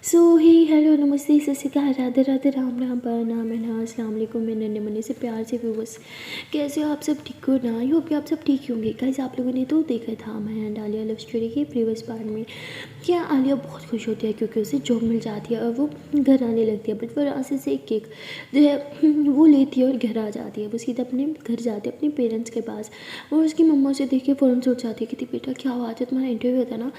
सो ही hello नमस्ते सत श्री अकाल राधे राधे राम राम प्रणाम अस्सलाम वालेकुम मेरे नन्हे मुन्ने से प्यार से व्यूवर्स। कैसे हो आप सब? ठीक हो ना? आई होप कि आप सब ठीक होंगे। गाइस आप लोगों ने तो देखा था मैं एंड आलिया लव स्टोरी के प्रीवियस पार्ट में क्या आलिया बहुत खुश होती है क्योंकि उसे जॉब मिल जाती है और वो घर आने लगती है। बट वो रास्ते से एक केक जो है वो लेती है और घर आ जाती है। वो सीधा अपने घर जाती है अपने पेरेंट्स के पास और उसकी मम्मा से देख के फ़ौरन सोच जाती है कि बेटा क्या हुआ? आज तुम्हारा इंटरव्यू था ना?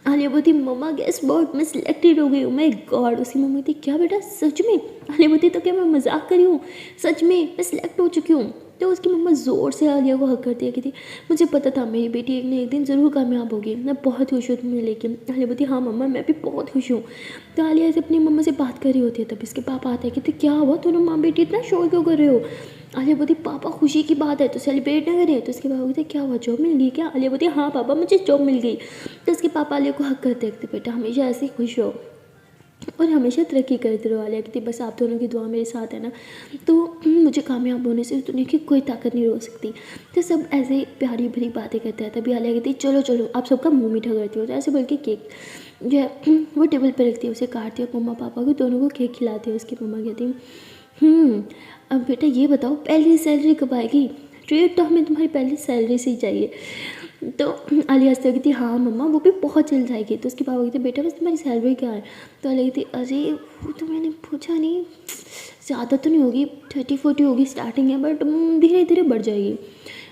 आलिया बोलती मम्मा गेस व्हाट, मैं सिलेक्टेड हो गई हूँ। My God. उसकी मम्मी थी क्या बेटा सच में? आलिया बोलती तो क्या मैं मजाक कर रही हूँ? सच में मैं सिलेक्ट हो चुकी हूँ। तो उसकी मम्मा ज़ोर से आलिया को हक करती है कि थी मुझे पता था मेरी बेटी एक न एक दिन ज़रूर कामयाब होगी, मैं बहुत खुश हूँ तुम्हें लेके। आलिया बोलती हाँ मम्मा मैं भी बहुत खुश हूँ। तो आलिया से अपनी मम्मा से बात कर रही होती है तब इसके पापा आते हैं कि क्या हुआ दोनों माँ बेटी इतना शोर क्यों कर रहे हो? आलिया बोलती पापा खुशी की बात है तो सेलिब्रेट ना करें। तो उसके पापा बोलते क्या हुआ जॉब मिल गई क्या? आलिया बोलती हाँ पापा मुझे जॉब मिल गई। तो उसके पापा आलिया को हक करते हैं बेटा हमेशा ऐसे ही खुश रहो और हमेशा तरक्की करते रहो। आलिया कहती बस आप दोनों की दुआ मेरे साथ है ना तो मुझे कामयाब होने से दुनिया की कोई ताकत नहीं रोक सकती। तो सब ऐसे ही प्यारी भरी बातें करते हैं। तभी आलिया कहती चलो चलो आप सबका मुंह मीठा करती हो। तो ऐसे बोल के केक जो है वो टेबल पर रखती है, उसे काटती है, मम्मा पापा को दोनों को केक खिलाती है। उसकी मम्मा कहती अब बेटा ये बताओ पहली सैलरी कब आएगी? ट्रीट तो हमें तुम्हारी पहली सैलरी से ही चाहिए। तो आलिया हंसते हुए कहती हाँ मम्मा वो भी बहुत जल्द आएगी। तो उसके पापा कहते बेटा बस तुम्हारी सैलरी क्या है? तो आलिया कहती अरे वो तो मैंने पूछा नहीं, ज़्यादा तो नहीं होगी, 30-40 होगी स्टार्टिंग है बट धीरे धीरे बढ़ जाएगी।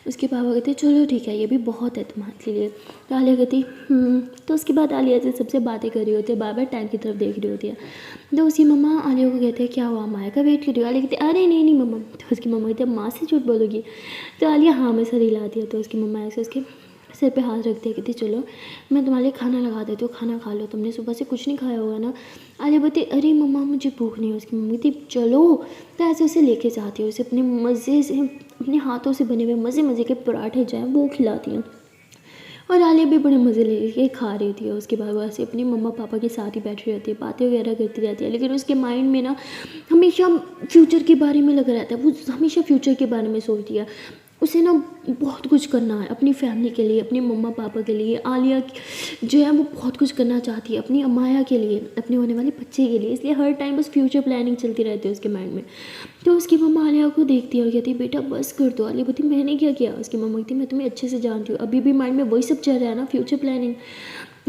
उसके पापा कहते चलो ठीक है ये भी बहुत है तुम्हारे लिए। तो आलिया कहती तो उसके बाद आलिया से सबसे बातें कर रही होती है, बार बार टाइम की तरफ देख रही होती है। तो उसकी मम्मा आलिया को कहते हैं क्या हुआ माया का वेट कर रही हो? आलिया कहती अरे नहीं नहीं मम्मा। तो उसकी मम्मा कहती माँ से झूठ बोलोगी? तो आलिया हाँ में सर हिलाती है। तो उसकी मम्मा ऐसे उसके सिर पे हाथ रखती है कहती चलो मैं तुम्हारे लिए खाना लगा देती हूँ, खाना खा लो, तुमने सुबह से कुछ नहीं खाया होगा ना। आलिया बोलती अरे मम्मा मुझे भूख नहीं है। उसकी मम्मी थी चलो। तो ऐसे उसे लेके जाती है, उसे अपने मज़े से अपने हाथों से बने हुए मज़े मज़े के पराठे जो हैं वो खिलाती हैं और आलिया भी बड़े मज़े लेके खा रही थी। उसके बाद वो ऐसे अपनी मम्मा पापा के साथ ही बैठी रहती है, बातें वगैरह करती रहती है। लेकिन उसके माइंड में ना हमेशा फ्यूचर के बारे में लगा रहता है, वो हमेशा फ्यूचर के बारे में सोचती है। उसे ना बहुत कुछ करना है अपनी फैमिली के लिए, अपने मम्मा पापा के लिए। आलिया जो है वो बहुत कुछ करना चाहती है अपनी अमाया के लिए, अपने होने वाले बच्चे के लिए। इसलिए हर टाइम बस फ्यूचर प्लानिंग चलती रहती है उसके माइंड में। तो उसकी मम्मा आलिया को देखती है और कहती है बेटा बस कर दो। आलिया बोलती मैंने क्या किया? उसकी मम्मा कहती मैं तुम्हें अच्छे से जानती हूँ, अभी भी माइंड में वही सब चल रहा है ना फ्यूचर प्लानिंग।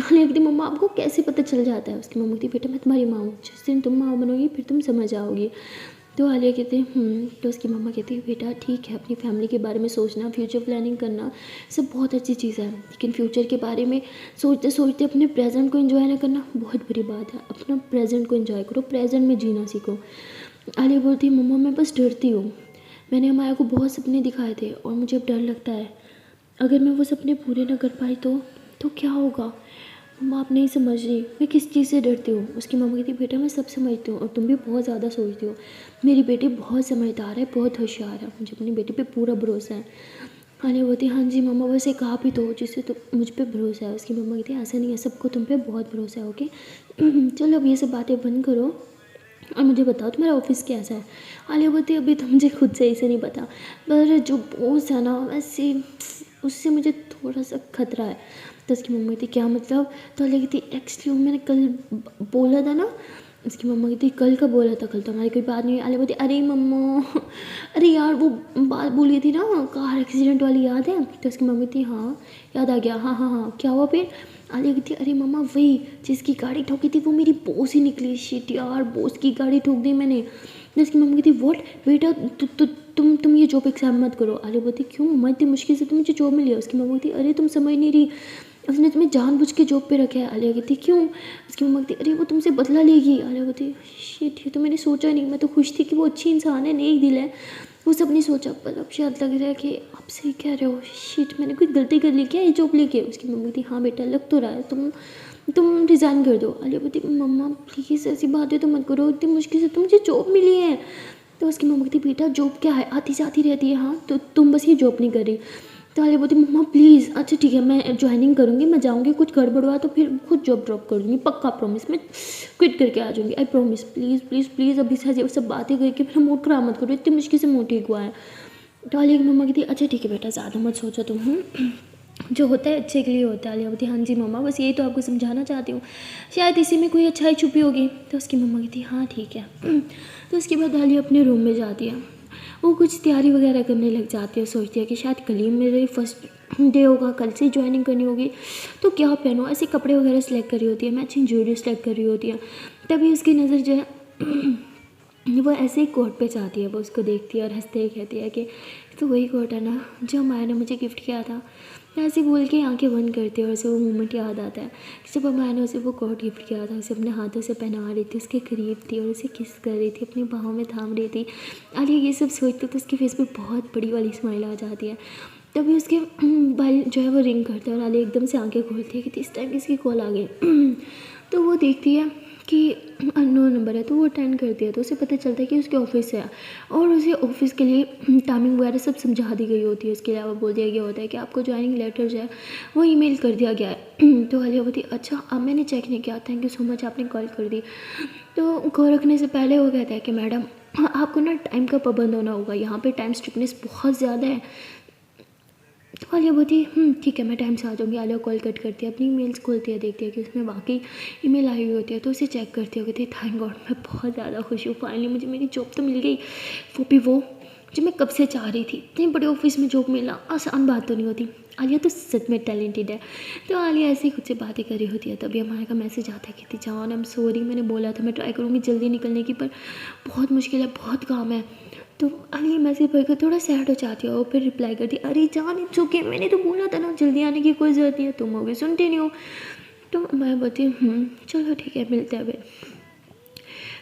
आलिया कहती मम्मा आपको कैसे पता चल जाता है? उसकी मम्मा कहती बेटा मैं तुम्हारी माँ हूँ, जिस दिन तुम माँ बनोगी फिर तुम समझ आओगी। तो आलिया कहती तो उसकी मम्मा कहती है बेटा ठीक है अपनी फैमिली के बारे में सोचना, फ्यूचर प्लानिंग करना सब बहुत अच्छी चीज़ है, लेकिन फ्यूचर के बारे में सोचते सोचते अपने प्रेजेंट को एंजॉय ना करना बहुत बुरी बात है। अपना प्रेजेंट को एंजॉय करो, प्रेजेंट में जीना सीखो। आलिया बोलती मम्मा मैं बस डरती हूँ, मैंने माया को बहुत सपने दिखाए थे और मुझे अब डर लगता है अगर मैं वो सपने पूरे ना कर पाई तो क्या होगा? मम्मा आप नहीं समझ रही मैं किस चीज़ से डरती हूँ। उसकी मम्मा कहती बेटा मैं सब समझती हूँ और तुम भी बहुत ज़्यादा सोचती हो, मेरी बेटी बहुत समझदार है, बहुत होशियार है, मुझे अपनी बेटी पे पूरा भरोसा है। आलिया बोलती हाँ जी मम्मा वैसे कहा भी तो जिससे तो मुझ पे भरोसा है। उसकी मम्मा कहती ऐसा नहीं है, सबको तुम पे बहुत भरोसा है। ओके चलो अब ये सब बातें बंद करो और मुझे बताओ तुम्हारा ऑफिस कैसा है? आलिया बोलती अभी तो मुझे खुद सही से नहीं पता, पर जो बॉस है ना वैसे उससे मुझे थोड़ा सा खतरा है। तो उसकी मम्मी थी क्या मतलब? तो आलिया कहती एक्चुअली मैंने कल बोला था ना। उसकी मम्मा कहती कल का बोला था? कल तो हमारी कोई बात नहीं है। आलिया बोलती अरे मम्मा अरे यार वो बात बोली थी ना कार एक्सीडेंट वाली, याद है? तो उसकी मम्मी थी हाँ याद आ गया, हाँ हाँ हाँ क्या हुआ फिर? आलिया कहती अरे मम्मा वही जिसकी गाड़ी ठोकी थी वो मेरी बॉस ही निकली। शिट यार बॉस की गाड़ी ठोक दी मैंने। तो उसकी मम्मी कहती व्हाट बेटा तुम ये जॉब एक्सेप्ट मत करो। आलिया बोलती क्यों मम्मा इतनी मुश्किल से तो मुझे जॉब मिली है। उसकी मम्मी कहती अरे तुम समझ नहीं रही, उसने तुम्हें जानबूझ के जॉब पे रखा है। आलिया कहती क्यों? उसकी मम्मा कहती अरे वो तुमसे बदला लेगी। आलिया कहती शिट ये तो मैंने सोचा नहीं, मैं तो खुश थी कि वो अच्छी इंसान है, नेक दिल है, वो सब नहीं सोचा। पर अब शायद लग रहा है कि आप सही कह रहे हो, शिट मैंने कोई गलती कर ली क्या ये जॉब लेके? उसकी मम्मी थी हाँ बेटा लग तो रहा है, तुम रिज़ाइन कर दो। आलिया बोलती मम्मा प्लीज़ ऐसी बातें तो मत करो, इतनी मुश्किल से तो मुझे जॉब मिली है। तो उसकी मम्मा कहती बेटा जॉब क्या है, आती जाती रहती है, हाँ तो तुम बस ये जॉब नहीं कर रही। तो आलिया बोलती मम्मा प्लीज़ अच्छा ठीक है मैं ज्वाइनिंग करूँगी, मैं जाऊँगी, कुछ गड़बड़ हुआ तो फिर खुद जॉब ड्रॉप कर दूँगी, पक्का प्रॉमिस, मैं क्विट करके आ जाऊँगी, I promise. Please please please अभी से ये सब बातें करके मेरा मूड ख़राब मत करो, इतनी मुश्किल से मूड ठीक हुआ है। तो आलिया की मम्मा कहती अच्छा ठीक है बेटा ज़्यादा मत सोचो तुम। जो होता है अच्छे के लिए होता है। आलिया बोलती हाँ जी मम्मा, बस यही तो आपको समझाना चाहती हूँ, शायद इसी में कोई अच्छाई छुपी होगी। तो उसकी मम्मा कहती हाँ ठीक है। तो उसके बाद आलिया अपने रूम में जाती है, वो कुछ तैयारी वगैरह करने लग जाती है, सोचती है कि शायद कल ही मेरे फर्स्ट डे होगा, कल से ज्वाइनिंग करनी होगी, तो क्या पहनूँ, ऐसे कपड़े वगैरह सेलेक्ट कर रही होती है, मैचिंग ज्वेलरी सेलेक्ट कर रही होती है। तभी उसकी नज़र जो है वो ऐसे ही कोट पे जाती है, वो उसको देखती है और हंसते ही कहती है कि तो वही कोट है ना जो माया ने मुझे गिफ्ट किया था। ऐसे बोल के आंखें बंद करती है और उसे वो मोमेंट याद आता है कि जब माया ने उसे वो कोट गिफ्ट किया था, उसे अपने हाथों से पहना रही थी, उसके करीब थी और उसे किस कर रही थी, अपनी बाहों में थाम रही थी। आलिया ये सब सोचती तो उसके फेस पे बहुत बड़ी वाली स्माइल आ जाती है। तभी उसके बाल जो है वो रिंग करते हैं और आलिया एकदम से आंखें खोलती है कि इस टाइम किसकी कॉल आ गई। तो वो देखती है कि अननोन नंबर है, तो वो अटेंड करती है, तो उसे पता चलता है कि उसके ऑफिस से है और उसे ऑफिस के लिए टाइमिंग वगैरह सब समझा दी गई होती है। इसके अलावा बोल दिया गया होता है कि आपको ज्वाइनिंग लेटर जो है वो ईमेल कर दिया गया है। तो आलिया बोलती अच्छा, अब मैंने चेक नहीं किया, थैंक यू सो मच आपने कॉल कर दी। तो कॉल रखने से पहले वो कहता है कि मैडम आपको ना टाइम का पाबंद होना होगा, यहाँ पे टाइम स्ट्रिक्टनेस बहुत ज़्यादा है। तो आलिया बोलती ठीक है मैं टाइम से आ जाऊँगी। आलिया कॉल कट करती है, अपनी ईमेल्स खोलती है, देखती है कि उसमें वाकई ईमेल आई हुई होती है, तो उसे चेक करती है, कहती है थैंक गॉड, मैं बहुत ज़्यादा खुश हूँ, फाइनली मुझे मेरी जॉब तो मिल गई, वो भी वो जो मैं कब से चाह रही थी। इतने बड़े ऑफिस में जॉब मिलना आसान बात तो नहीं होती। आलिया तो सच में टैलेंटेड है। तो आलिया ऐसे ही खुद से बातें कर रही होती है, तभी हमारे का मैसेज आता है, कहती जान आई एम सॉरी, मैंने बोला था मैं ट्राई करूँगी जल्दी निकलने की, पर बहुत मुश्किल है, बहुत काम है। तो अली मैसेज पढ़कर थोड़ा सैड हो जाती है और फिर रिप्लाई करती है अरे जान इट्स ओके, मैंने तो बोला था ना जल्दी आने की कोई ज़रूरत नहीं है, तुम हो गए सुनते नहीं हो। तो मैं बोलती हूँ चलो ठीक है मिलते हैं फिर।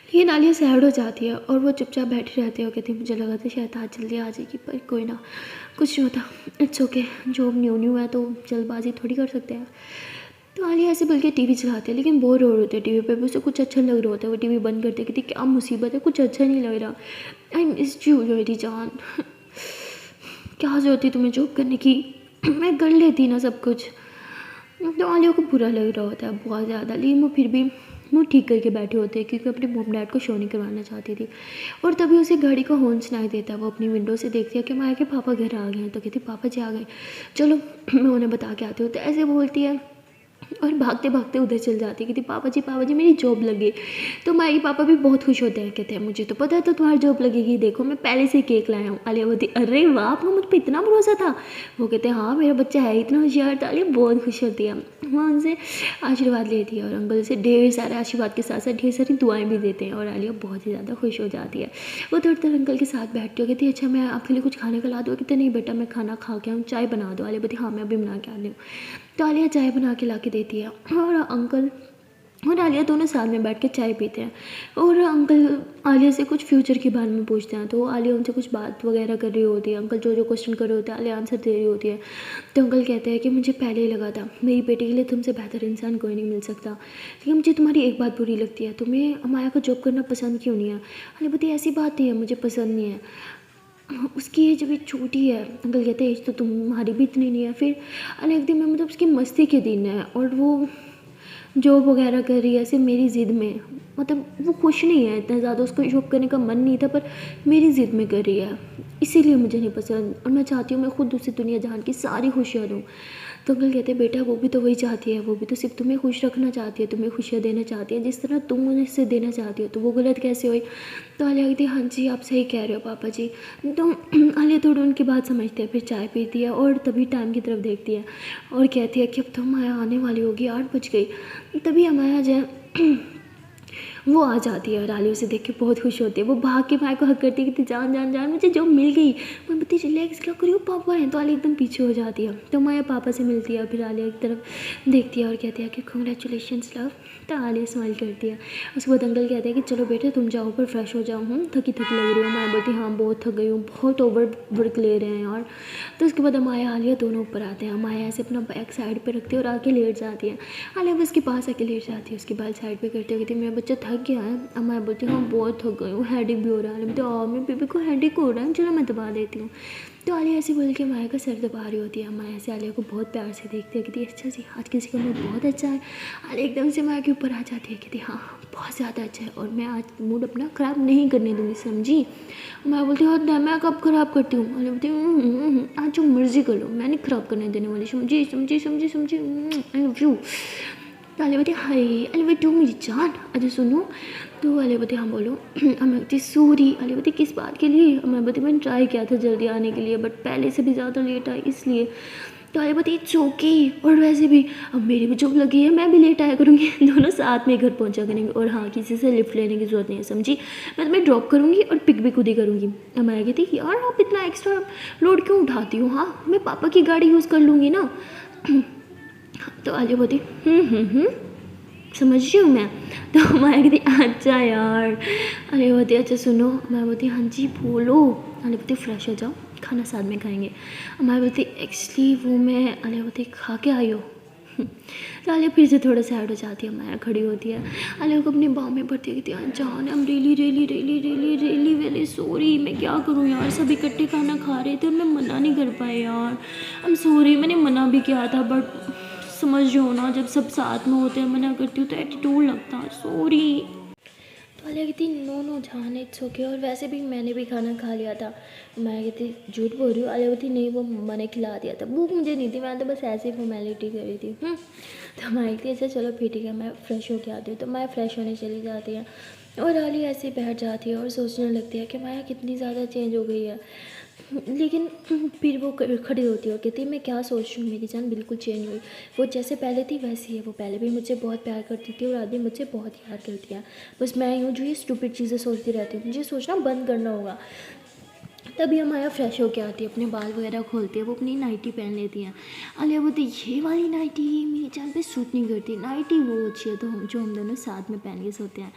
लेकिन आलिया सैड हो जाती है और वो चुपचाप बैठी रहती है और कहती है मुझे लगा था शायद आज जल्दी आ जाएगी, पर कोई ना, कुछ नहीं होता, it's okay, job new new है तो जल्दबाजी थोड़ी कर सकते हैं। तो आलिया ऐसे बोल के टीवी चलाते हैं, लेकिन बोर हो रहे होते हैं टीवी पे भी, उसे कुछ अच्छा लग रहा होता है, वो टीवी बंद करते कहती क्या मुसीबत है, कुछ अच्छा नहीं लग रहा, आई मिस यू मेरी जान, क्या जरूरत थी तुम्हें जॉब करने की, मैं कर लेती ना सब कुछ। तो आलिया को बुरा लग रहा होता है बहुत ज़्यादा, लेकिन वो फिर भी मुँह ठीक करके बैठे होते हैं क्योंकि अपने मॉम डैड को शो नहीं करवाना चाहती थी। और तभी उसे गाड़ी का हॉर्न सुनाई देता है, वो अपनी विंडो से देखती है कि माया के पापा घर आ गए हैं, तो कहती पापा जी आ गए, चलो मैं उन्हें बता के आती हूँ। तो ऐसे बोलती है और भागते भागते उधर चल जाती है, कहती पापा जी मेरी जॉब लगी। तो माई पापा भी बहुत खुश होते हैं, कहते हैं मुझे तो पता है तो तुम्हारी जॉब लगेगी, देखो मैं पहले से केक लाया हूँ। आलिया बोलती अरे वाह आपको मुझ पर इतना भरोसा था। वो कहते हैं हाँ मेरा बच्चा है इतना होशियार। तो आलिया बहुत खुश होती है, वहाँ उनसे आशीर्वाद लेती है और अंकल से ढेर सारे आशीर्वाद के साथ साथ ढेर सारी दुआएं भी देते हैं और आलिया बहुत ही ज़्यादा खुश हो जाती है। वो थोड़ी देर अंकल के साथ बैठती है, कहती है अच्छा मैं आपके लिए कुछ खाने का ला दूँ, कहते नहीं बेटा मैं खाना खा के आऊँ, चाय बना दो। आलिया बोलती हाँ मैं अभी बना के आ रही हूँ। तो आलिया चाय बना के ला के देती है और अंकल और आलिया दोनों साथ में बैठ के चाय पीते हैं और अंकल आलिया से कुछ फ्यूचर के बारे में पूछते हैं, तो आलिया उनसे कुछ बात वगैरह कर रही होती है, अंकल जो जो क्वेश्चन कर रहे होते हैं आलिया आंसर दे रही होती है। तो अंकल कहते हैं कि मुझे पहले ही लगा था मेरी बेटी के लिए तुमसे बेहतर इंसान कोई नहीं मिल सकता, लेकिन मुझे तुम्हारी एक बात बुरी लगती है, तुम्हें माया को जॉब करना पसंद क्यों नहीं है। आलिया बोलती ऐसी बात नहीं है, मुझे पसंद नहीं है, उसकी एज अभी छोटी है। अंकल कहते हैं एज तो तुम्हारी भी इतनी नहीं है। फिर अनेक दिन में मतलब उसकी मस्ती के दिन है और वो जॉब वगैरह कर रही है सिर्फ मेरी ज़िद में, मतलब वो खुश नहीं है इतना ज़्यादा, उसको जॉब करने का मन नहीं था पर मेरी ज़िद में कर रही है, इसीलिए मुझे नहीं पसंद और मैं चाहती हूँ मैं खुद उसे दुनिया जहान की सारी खुशियाँ दूँ। तो अंकल कहते हैं बेटा वो भी तो वही चाहती है, वो भी तो सिर्फ तुम्हें खुश रखना चाहती है, तुम्हें खुशियाँ देना चाहती है जिस तरह तुम मुझे देना चाहती हो, तो वो गलत कैसे हुई। तो आलिया कहती है हाँ जी आप सही कह रहे हो पापा जी। तो आलिया थोड़ी उनकी बात समझती है, फिर चाय पीती है और तभी टाइम की तरफ देखती है और कहती है कि अब तो माया आने वाली होगी, 8 बज गई। तभी माया जो है वो आ जाती है और आलिया उसे देख के बहुत खुश होती है, वो भाग के माया को हक करती है कि जान जान जान मुझे जॉब मिल गई। मैं बत्ती रिलैक्स क्या करी हो पापा हैं, तो आलिया एकदम पीछे हो जाती है। तो माया पापा से मिलती है, फिर आलिया की तरफ देखती है और कहती है कि कंग्रेचुलेशंस लव। तो आलिया स्माइल करती है। उसके बाद अंकल कहते हैं कि चलो बेटे तुम जाओ पर फ्रेश हो जाओ, थकी थकी लग रही हो। माया बोलती हाँ बहुत थक गई हूँ, बहुत ओवर वर्क ले रहे हैं यार। तो उसके बाद माया आलिया दोनों ऊपर आते हैं, माया ऐसे अपना बैग साइड पर रखती है और आके लेट जाती है। आलिया बस उसके पास आके लेट जाती है, उसके बाल साइड पर करती है, कहती है मेरा बच्चा थक गया है। अब मैं बोलती हूँ हाँ बहुत थक गई हूँ, हेडेक भी हो रहा है। तो मैं बेबी को हेडेक हो रहा है, चलो मैं दबा देती हूँ। तो आलिया ऐसे बोल के माया का सर दबा रही होती है। माया ऐसे आलिया को बहुत प्यार से देखती है, कहती है अच्छा जी आज किसी का मूड बहुत अच्छा है। आलिया एकदम से माया के ऊपर आ जाती है, कहती है हाँ बहुत ज़्यादा अच्छा है और मैं आज मूड अपना ख़राब नहीं करने दूँगी, समझी। माया बोलती है हाँ मैं कब ख़राब करती हूँ। आलिया बोलती है आज जो मर्जी कर लो, मैं नहीं ख़राब करने देने वाली, समझी समझी समझी समझी, आई लव यू। तो आलिया बोलती हाय, आलिया बोलती मेरी जान अच्छा सुनो। तो आलिया बोलती हाँ बोलो। मैं बोलती सॉरी। आलिया बोलती किस बात के लिए। मैं बोलती मैंने ट्राई किया था जल्दी आने के लिए बट पहले से भी ज़्यादा लेट आई इसलिए। तो आलिया बोलती इट्स ओके, और वैसे भी अब मेरी भी जॉब लगी है, मैं भी लेट आया करूँगी, दोनों साथ में घर पहुँचा करेंगे और हाँ किसी से लिफ्ट लेने की ज़रूरत नहीं है, समझी। मैं तुम्हें ड्रॉप करूँगी और पिक भी खुद ही करूँगी। अब मैं कहती यार आप इतना एक्स्ट्रा लोड क्यों उठाती हो, हाँ मैं पापा की गाड़ी यूज़ कर लूँगी ना। तो आलिया बोलती समझ रही हूँ मैं। तो मैं कहती अच्छा यार। अरे बोलती अच्छा सुनो। मैं बोलती हाँ जी बोलो। अरे बोलती फ्रेश हो जाओ, खाना साथ में खाएंगे। मैं बोलती एक्चुअली वो मैं अरे बोलती खा के आई हो। तो आलिया फिर से थोड़ा सैड हो जाती है। माया खड़ी होती है, आलिया को अपनी बाहों में भरती कहती है जान I am really really really really really very sorry, मैं क्या करूँ यार सब इकट्ठे खाना खा रहे थे और मैं मना नहीं कर पाई यार, आई एम सॉरी। मैंने मना भी किया था बट समझ रहे हो ना जब सब साथ में होते हैं मना करती हूँ तो एटीट्यूड लगता है, सॉरी। तो आलिया कहती नो नो जान इट्स ओके, और वैसे भी मैंने भी खाना खा लिया था। मैं कहती झूठ बोल रही हूँ। आलिया कहती नहीं वो मैंने खिला दिया था, भूख मुझे नहीं थी, मैं तो बस ऐसे ही फॉर्मेलिटी कर रही थी। तो मैं कहती अच्छा चलो फिर ठीक है मैं फ़्रेश होके आती हूँ। तो मैं फ़्रेश होने चली जाती है और आलिया ऐसे ही बैठ जाती है और सोचने लगती है कि माया कितनी ज़्यादा चेंज हो गई है। लेकिन फिर वो खड़ी होती है और कहती है मैं क्या सोच रही हूँ, मेरी जान बिल्कुल चेंज हुई, वो जैसे पहले थी वैसी है, वो पहले भी मुझे बहुत प्यार करती थी और आज भी मुझे बहुत याद करती है, बस मैं यूँ जो ये स्टूपिड चीज़ें सोचती रहती हूँ, मुझे सोचना बंद करना होगा। तभी हमारा फ्रेश होके आती है, अपने बाल वगैरह खोलती है, वो अपनी नाइटी पहन लेती है। आलिया बोलती ये वाली नाइटी मेरी जान पे सूट नहीं करती, नाइटी वो अच्छी है तो जो हम दोनों साथ में पहन के सोते हैं।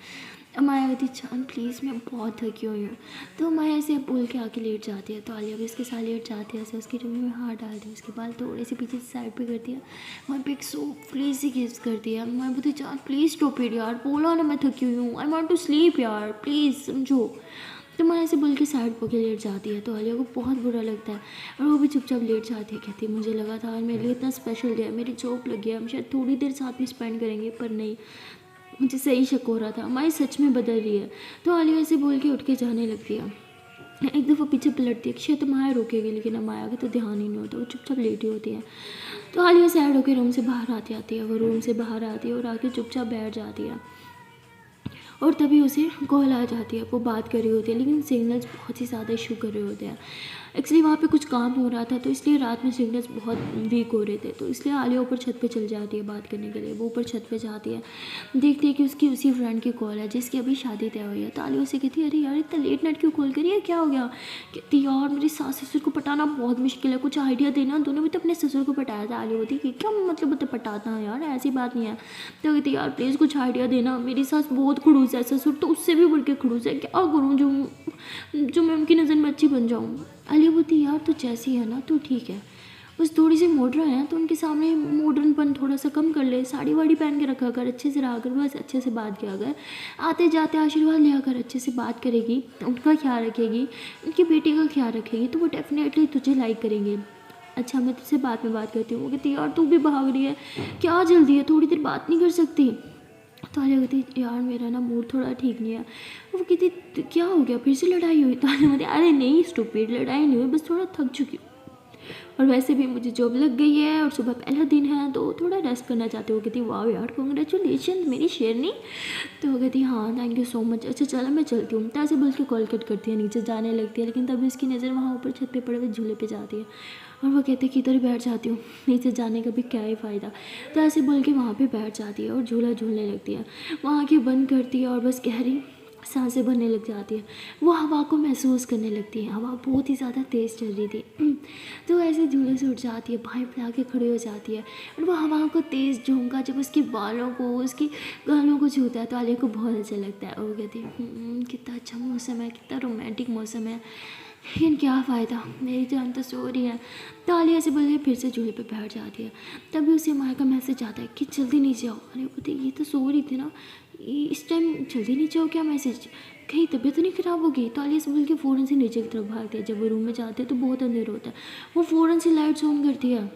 माया कहती जान प्लीज़ मैं बहुत थकी हुई हूँ। तो माया ऐसे बोल के आके लेट जाती है, तो आलिया भी इसके साथ लेट जाती है, ऐसे उसकी रूम में हाथ डालती है, उसके बाल थोड़े से पीछे साइड पे करती है, वहाँ पे एक प्लीज़ सी किस करती है। मैं बोलती जान प्लीज़ स्टॉप इट यार, बोला ना मैं थकी हुई हूँ, आई वॉन्ट टू स्लीप यार प्लीज़ समझो। तो मैं ऐसे बोल के साइड पकड़ लेट जाती है, तो आलिया को बहुत बुरा लगता है और वो भी चुपचाप लेट जाती है, कहती है मुझे लगा था आज मेरे लिए इतना स्पेशल डे है, मेरी जॉब लगी है, हम शायद थोड़ी देर साथ में स्पेंड करेंगे पर नहीं, मुझे सही शक हो रहा था माई सच में बदल रही है। तो आलिया ऐसे बोल के उठ के जाने लगती है, एक दफ़ा पीछे पलटती है शायद तो माया रोकेगी, लेकिन अब माया का तो ध्यान ही नहीं होता, वो चुपचाप लेटी होती है। तो आलिया सैड होकर रूम से बाहर आती है, वो रूम से बाहर आती है और आके चुपचाप बैठ जाती है और तभी उसे कॉल आ जाती है, वो बात कर रही होती है लेकिन सिग्नल्स बहुत ही ज़्यादा इशू कर रहे होते हैं। एक्चुअली वहाँ पे कुछ काम हो रहा था तो इसलिए रात में सिग्नल्स बहुत वीक हो रहे थे, तो इसलिए आलिया ऊपर छत पे चल जाती है बात करने के लिए। वो ऊपर छत पे जाती है, देखती है कि उसकी उसी फ्रेंड की कॉल है जिसकी अभी शादी तय हुई है। तो आलिया उसे कहती है अरे यार इतना लेट नाइट क्यों कॉल करी है, क्या हो गया। कहती यार मेरी सास ससुर को पटाना बहुत मुश्किल है, कुछ आइडिया देना, दोनों भी तो अपने ससुर को पटाया था। आलिया बोलती कि क्या मतलब मतलब पटाता है यार, ऐसी बात नहीं है। तो कहती यार प्लीज़ कुछ आइडिया देना, मेरी सास बहुत खड़ूस है, ससुर तो उससे भी बढ़ के खड़ूस है, क्या करूँ जो मैं उनकी नज़र में अच्छी बन जाऊँ। आलिया बोलती यार तू जैसी है ना तू ठीक है, बस थोड़ी सी मॉडर्न है तो उनके सामने मॉडर्नपन थोड़ा सा कम कर ले, साड़ी वाड़ी पहन के रखा कर, अच्छे से रहा कर, बस अच्छे से बात किया कर, आते जाते आशीर्वाद लिया कर, अच्छे से बात करेगी, उनका ख्याल रखेगी, उनकी बेटी का ख्याल रखेगी तो वो डेफिनेटली तुझे लाइक करेंगे। अच्छा मैं तुझसे बाद में बात करती हूँ। वो कहती यार तू भी भाग रही है, क्या जल्दी है, थोड़ी देर बात नहीं कर सकती। तो आलिया कहती यार मेरा ना मूड थोड़ा ठीक नहीं है। वो कहती क्या हो गया, फिर से लड़ाई हुई। तो आलिया कहती अरे नहीं स्टूपिड, लड़ाई नहीं हुई, बस थोड़ा थक चुकी हूँ और वैसे भी मुझे जॉब लग गई है और सुबह पहला दिन है तो थोड़ा रेस्ट करना चाहते हो। कहती वाह यार कॉन्ग्रेचुलेशन मेरी शेरनी। तो वो कहती हाँ थैंक यू सो मच, अच्छा चलो मैं चलती हूँ। तो ऐसे बोल के कॉल कट करती है, नीचे जाने लगती है, लेकिन तभी उसकी नज़र वहाँ ऊपर छत पे पड़े हुए झूले पे जाती है और वो कहते कि इधर बैठ जाती हूँ, नीचे जाने का भी क्या ही फ़ायदा। तो ऐसे बोल के वहाँ पे बैठ जाती है और झूला झूलने लगती है, वहाँ की बंद करती है और बस गहरी सांसें भरने लग जाती है। वो हवा को महसूस करने लगती है, हवा बहुत ही ज़्यादा तेज़ चल रही थी। तो ऐसे झूले से उठ जाती है, बाएं फैला के खड़ी हो जाती है और वो हवा को तेज़ झोंका जब उसके बालों को उसकी गालों को छूता है तो आलिया को बहुत अच्छा लगता है। और वो कहती है कितना अच्छा मौसम है, कितना रोमांटिक मौसम है, लेकिन क्या फ़ायदा मेरी जान तो सो रही है। तो आलिया ऐसे बोल के फिर से झूले पे बैठ जाती है। तभी उसे माया का मैसेज आता है कि जल्दी नीचे आओ। अरे बोलती ये तो सो रही थी ना, इस टाइम जल्दी नीचे हो क्या मैसेज, कहीं तबीयत तो नहीं ख़राब हो गई। तो आलिया से बोल के फ़ौरन से नीचे की तरफ भागती है। जब वो रूम में जाते हैं तो बहुत अंधेरा होता है। वो फ़ौरन से लाइट्स ऑन करती है।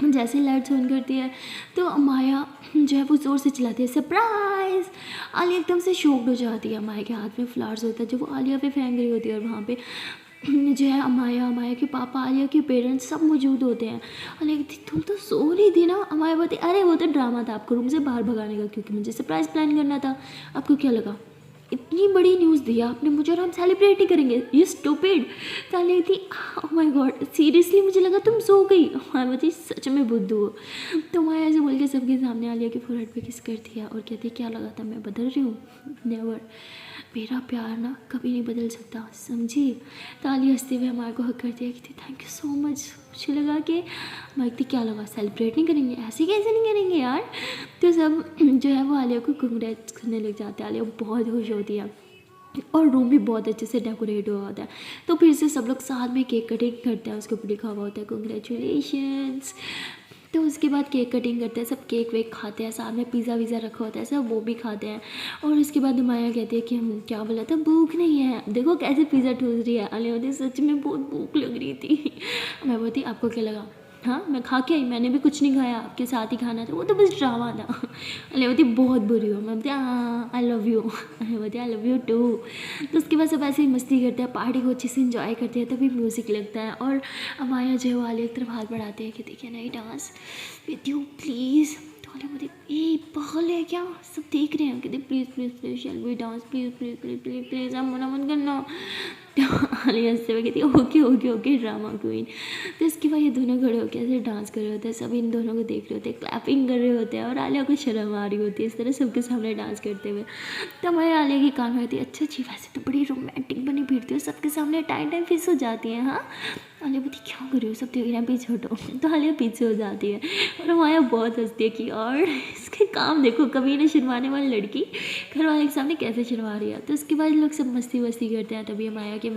जैसे ही लाइट्स ऑन करती है तो माया जो है वो ज़ोर से चिल्लाती है सरप्राइज़। आलिया एकदम से शॉक्ड हो जाती है। माया के हाथ में फ्लावर्स होता है जो वो आलिया पे फेंक रही होती है, और वहाँ पे जो है माया के पापा, आलिया के पेरेंट्स सब मौजूद होते हैं। आलिया कहती तुम तो सो रही थी ना। माया बोलती अरे वो तो ड्रामा था आपको रूम से बाहर भगाने का, क्योंकि मुझे सरप्राइज़ प्लान करना था। आपको क्या लगा, इतनी बड़ी न्यूज़ दी आपने मुझे और हम सेलिब्रेट ही करेंगे, ये स्टूपिड। तो आलिया थी ओह माय गॉड सीरियसली मुझे लगा तुम सो गई। माया बोलती सच में बुद्धू हो। तो माया ऐसे बोल के सबके सामने आलिया के फोरहेड पे किस करती है और कहती है क्या लगा था मैं बदल रही हूँ, नेवर, मेरा प्यार ना कभी नहीं बदल सकता, समझी। तो आलिया हंसते हुए हमारे को हक करती है कि थैंक यू सो मच। मुझे लगा कि माइक क्या लगा सेलिब्रेट नहीं करेंगे, ऐसे कैसे नहीं करेंगे यार। तो सब जो है वो आलिया को कंग्रेट्स करने लग जाते हैं। आलिया बहुत खुश होती है और रूम भी बहुत अच्छे से डेकोरेट हुआ होता है। तो फिर से सब लोग साथ में केक कटिंग करते हैं, उसके ऊपर लिखा हुआ होता है कंग्रेचुलेशंस। तो उसके बाद केक कटिंग करते हैं, सब केक वेक खाते हैं, साथ में पिज़्ज़ा वीज़ा रखा होता है, सब वो भी खाते हैं। और उसके बाद माया कहती है कि हम क्या बोला था, भूख नहीं है, देखो कैसे पिज़्ज़ा ठूस रही है। आलिया बोलती सच में बहुत भूख लग रही थी। मैं बोलती आपको क्या लगा, हाँ मैं खा के आई, मैंने भी कुछ नहीं खाया, आपके साथ ही खाना था, वो तो बस ड्रामा था। अले बोलती बहुत बुरी हो। मैं बोलती हाँ आई लव यू। अले बोलती आई लव यू टू। तो उसके बाद सब ऐसे ही मस्ती करते हैं, पार्टी को अच्छे से इंजॉय करते हैं। तभी म्यूज़िक लगता है और माया जो है वो आलिया की तरफ हाथ बढ़ाते हैं कि देखिए नहीं डांस विद यू प्लीज़। तो आलिया बोलती ए पागल है क्या, सब देख रहे हैं, कहते please please please shall we dance please please please please please, आप मना मत करना। तो आलिया हंसते हुए कहती है okay okay okay drama queen. तो इसके बाद ये दोनों खड़े होकर ऐसे डांस कर रहे होते हैं, सब इन दोनों को देख रहे होते हैं, क्लैपिंग कर रहे होते हैं, और आलिया को शर्म आ रही होती है इस तरह सबके सामने डांस करते हुए। तो हमारे आलिया की कान में होती है अच्छा जी वैसे तो बड़ी रोमांटिक बनी फिरती हो, सबके सामने टाइम टाइम फिस हो जाती है। हाँ आलिया बोलती क्या कर रही हो, सब देख रहे हैं पीछे हटो। तो आलिया पीछे हो जाती है और माया बहुत हंसती है कि और इसके काम देखो, कभी ना शर्माने वाली लड़की घर वाले के सामने कैसे शर्मा रही है। तो उसके बाद लोग सब मस्ती वस्ती करते हैं। तभी माया के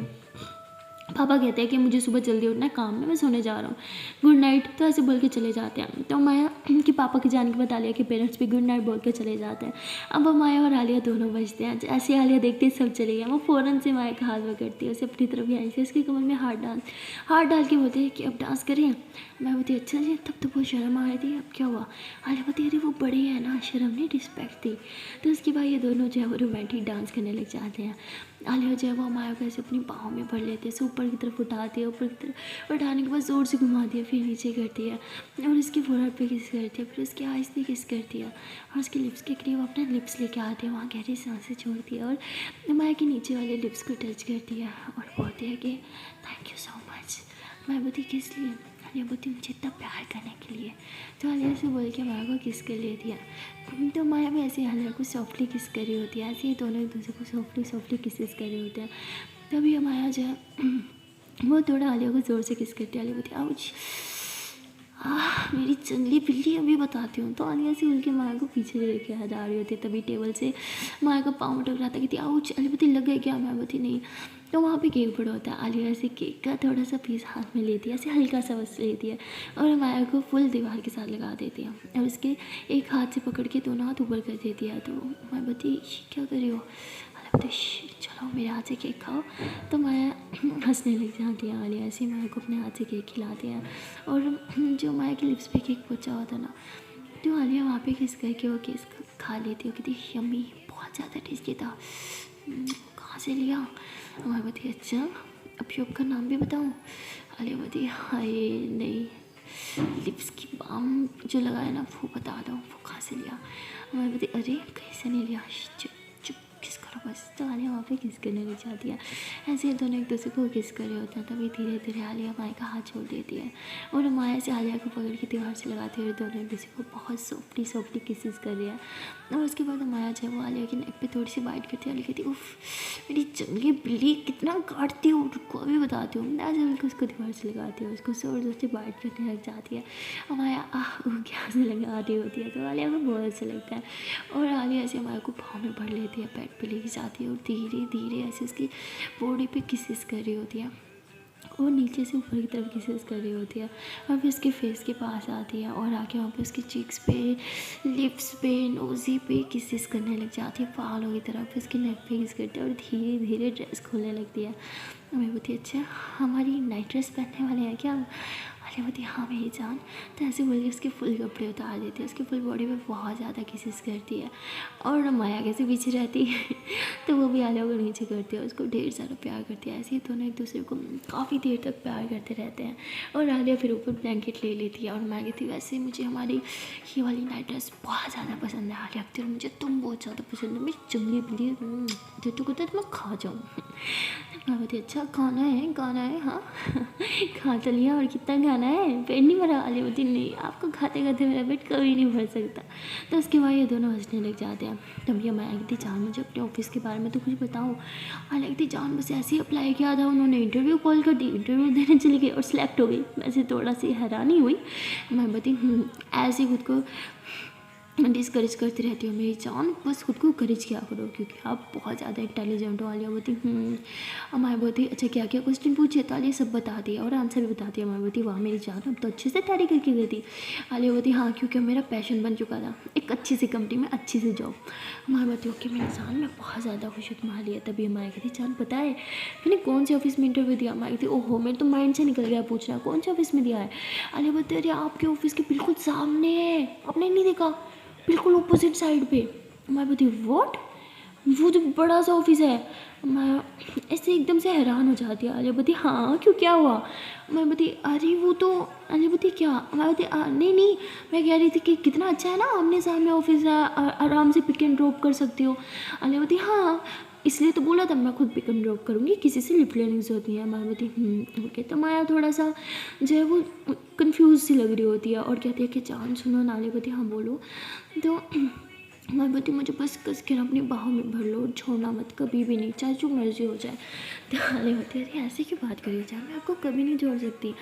पापा कहते हैं कि मुझे सुबह जल्दी उठना है, काम में मैं सोने जा रहा हूँ, गुड नाइट। तो ऐसे बोल के चले जाते हैं। तो माया उनके पापा के जाने के बाद आलिया के पेरेंट्स भी गुड नाइट बोल के चले जाते हैं। अब माया और आलिया दोनों बचते हैं। जैसे आलिया देखती है सब चले गए, वो फ़ौरन से माया का हाथ पकड़ती है, उसे अपनी तरफ आई से उसके कमर में हाथ डाल के बोलते हैं कि अब डांस करें। मैं बोलती अच्छा जी, तब तो बहुत शर्म आ रही थी, अब क्या हुआ। आलिया बोलती अरे वो बड़े हैं ना, शर्म नहीं रिस्पेक्ट थी। तो उसके बाद ये दोनों जो है वो रोमांटिक डांस करने लग जाते हैं। आलिया जो है वो माया को ऐसे अपनी बाहों में भर लेते हैं, ऊपर की तरफ उठाती है, ऊपर की तरफ उठाने के बाद ज़ोर से घुमाती है, फिर नीचे करती है और उसकी फोरहेड पे किस करती है, फिर उसके आइज़ पे किस करती है और उसके लिप्स के करीब अपना लिप्स लेके आती है, वहाँ गहरी सांसें छोड़ती है और माया के नीचे वाले लिप्स को टच करती है और बोलती है कि थैंक यू सो मच। मैं बोलती किस लिए, आलिया बोलती मुझे इतना प्यार करने के लिए। तो आलिया से बोल के माया को किस कर लेती है। तो माया भी ऐसे आलिया को सॉफ्टली किस कर रही होती है, ऐसे ही दोनों एक दूसरे को सॉफ्टली किसेस कर रहे होते हैं। तभी माया जो है वो थोड़ा आलिया को ज़ोर से किस करती है। आलिया बोलती आउच मेरी जंगली बिल्ली, अभी बताती हूँ। तो आलिया से उनके माया को पीछे लेके आ जा रही होती है। तभी टेबल से माया का पाँव टकराता कहती आउच। आलिया बोलती लग गई क्या, मैं बोलती नहीं। तो वहाँ पे केक पड़ा होता है। आलिया ऐसे केक का थोड़ा सा पीस हाथ में लेती है, ऐसे हल्का सा बस लेती है और माया को फुल दीवार के साथ लगा देती है और उसके एक हाथ से पकड़ के दोनों हाथ ऊपर कर देती है। तो मैं बोलती क्या कर रही हो, चलो मेरे हाथ से केक खाओ। तो माया हंसने लग जाती है। आलिया ऐसे माया को अपने हाथ से केक खिलाती है और जो माया के लिप्स पे केक पहुँचा होता ना, तो आलिया वहाँ पे किस करके वो केक खा लेती है। कहती यम्मी, बहुत ज़्यादा टेस्टी था, कहाँ से लिया। मैं बोलती अच्छा अब शॉप का नाम भी बताऊँ। आलिया बोलती हाय नहीं, लिप्स की बाम जो लगाया ना वो बता दो, वो कहाँ से लिया। मैं बोलती अरे कैसे नहीं लिया, चुप चुप किस करो बस। तो आलिया वहाँ पे किस करने लग जाती है। ऐसे ही दोनों एक दूसरे को किस कर रहे होते हैं। तभी धीरे धीरे आलिया माया का हाथ छोड़ देती है और माया से आलिया को पकड़ के दीवार से लगाती है और दोनों एक दूसरे को बहुत सॉफ्टली किसेस कर रही है। और उसके बाद माया जो है वो आलिया की नेक पे थोड़ी सी बाइट करती है। आलिया कहती उफ मेरी जंगली बिल्ली कितना काटती हूँ, रुको अभी बताती हूँ। मैं जल्दी उसको दीवार से लगाती हूँ, उसको जोर से बाइट करने लग जाती है। और माया क्या से लगा रही होती है। तो आलिया को बहुत अच्छा लगता है और आलिया ऐसे माया को भाव में भर लेती है, पेट पे लेके जाती है और धीरे धीरे ऐसे उसकी बॉडी पे किसेस कर रही होती है। और नीचे से ऊपर की तरफ किसेस कर रही होती है और फिर उसके फेस के पास आती है और आके वहाँ पे उसके चीक्स पे, लिप्स पे, नोज़ी पे किसेस करने लग जाती है बालों की तरफ। फिर उसके नेक पे किस करती है और धीरे धीरे ड्रेस खोलने लगती है। मैं बोलती अच्छा हमारी नाइट ड्रेस पहनने वाले हैं क्या? अरे बोलती हाँ मेरी जान। तो ऐसे बोल के उसके फुल कपड़े उतार देती है, उसके फुल बॉडी पे बहुत ज़्यादा किसेस करती है। और माया कैसे पीछे रहती है तो वो भी आलिया को नीचे करती है, उसको ढेर सारा प्यार करती है। ऐसे ही दोनों एक दूसरे को काफ़ी देर तक प्यार करते रहते हैं। और आलिया फिर ऊपर ब्लैंकेट ले लेती है और मैं कहती वैसे मुझे हमारी ये वाली नाइट ड्रेस बहुत ज़्यादा पसंद है आलिया कहती है मुझे तुम बहुत ज़्यादा पसंद है, मेरी चुंगली बिल्ली तो कहते मैं खा जाऊँ। मैं बोलती अच्छा खाना है हाँ खा तो लिया और कितना खाना है, पेट नहीं भरा? आलिया बोलती नहीं आपको खाते खाते मेरा पेट कभी नहीं भर सकता। तो उसके बाद ये दोनों हंसने लग जाते हैं। तब ये मैं कहती जान मुझे अपने ऑफिस के बारे में तो कुछ बताओ। आलिया कहती जान बस ऐसे ही अप्लाई किया था, उन्होंने इंटरव्यू कॉल कर दी, इंटरव्यू देने चली गई और सिलेक्ट हो गई। वैसे थोड़ा सी हैरानी हुई। मैं बोलती ऐसे खुद को डिस्करेज करती रहती हूँ मेरी जान, बस खुद को करेज किया करो क्योंकि आप बहुत ज़्यादा इंटेलिजेंट हो। आलिया बोलती हमारी बोलती अच्छा क्या क्या क्वेश्चन पूछे? तो आलिया सब बता दिया और आंसर भी बता दिया। हमारी बोलती वाह मेरी जान अब तो अच्छे से तैयारी करके गई थी। आलिया बोलती हाँ क्योंकि मेरा पैशन बन चुका था, एक अच्छी सी कंपनी में अच्छी सी जॉब। हमारी बोलती ओके मेरी जान मैं बहुत ज़्यादा खुश हूँ तुम्हारे लिए। तभी हमारी कहती जान पता है मैंने कौन से ऑफिस में इंटरव्यू दिया? हमारी कहती ओहो मेरे तो माइंड से निकल गया पूछना कौन से ऑफिस में दिया है। आलिया बोलती अरे आपके ऑफिस के बिल्कुल सामने है, आपने नहीं देखा? बिल्कुल ऑपोजिट साइड पे। मैं बोलती व्हाट? वो जो बड़ा सा ऑफिस है। मैं ऐसे एकदम से हैरान हो जाती है। आलिया बोलती हाँ क्यों क्या हुआ? मैं बोलती अरे वो तो। आलिया बोलती क्या? मैं बोलती नहीं मैं कह रही थी कि कितना अच्छा है ना आमने सामने ऑफिस है, आराम से पिक एंड ड्रॉप कर सकती हो। आलिया बोलती हाँ इसलिए तो बोला था मैं खुद पिक एंड ड्रॉप करूँगी, किसी से लिफ्ट लेने की जरूरत नहीं है। मैं बोलती ओके। तो माया थोड़ा सा जो है वो कंफ्यूज सी लग रही होती है और कहती है कि जान सुनो ना। आलिया बोलती हाँ बोलो। तो मैं बोलती मुझे बस कस के अपनी बाहों में भर लो, छोड़ना मत कभी भी नहीं, चाहे जो मर्जी हो जाए। तो आलिया होती है अरे ऐसे क्यों बात करी जाए, मैं आपको कभी नहीं छोड़ सकती।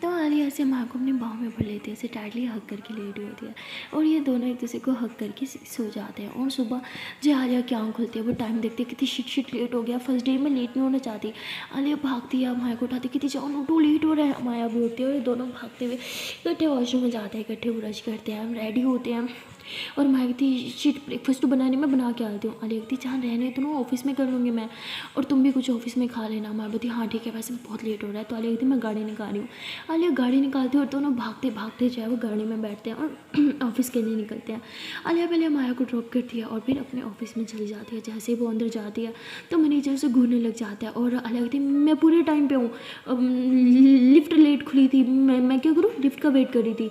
तो आलिया ऐसे माँ को अपनी बाहों में भर लेती है, ऐसे टाइटली हक करके लेटी होती है और ये दोनों एक दूसरे को हक करके सो जाते हैं। और सुबह जो आलिया की आँख खुलती है वो टाइम देखती है कितनी शिट लेट हो गया, फर्स्ट डे में लेट नहीं होना चाहती। आलिया भागती है माया को उठाती कितनी जान उठो लेट हो रहा है। माया भी उठती है और ये दोनों भागते हुए इकट्ठे वॉशरूम में जाते हैं, इकट्ठे ब्रश करते हैं, रेडी होते हैं। और मैं कहती शिट ब्रेकफास्ट तो बनाने में बना के आती हूँ। आलिया कहती जहाँ रहने तो ना ऑफिस में कर लूँगी मैं, और तुम भी कुछ ऑफिस में खा लेना। मैं बोलती हाँ ठीक है वैसे बहुत लेट हो रहा है। तो आलिया कहती मैं गाड़ी निकाल रही हूँ। आलिया गाड़ी निकालती है और दोनों भागते भागते जो है वो गाड़ी में बैठते हैं और ऑफिस के लिए निकलते हैं। आलिया पहले माया को ड्रॉप करती है और फिर अपने ऑफिस में चली जाती है। जैसे ही वो अंदर जाती है तो मैनेजर से घूरने लग जाता है और आलिया कहती मैं पूरे टाइम पे हूँ, लिफ्ट लेट खुली थी, मैं क्या करूँ, लिफ्ट का वेट कर रही थी।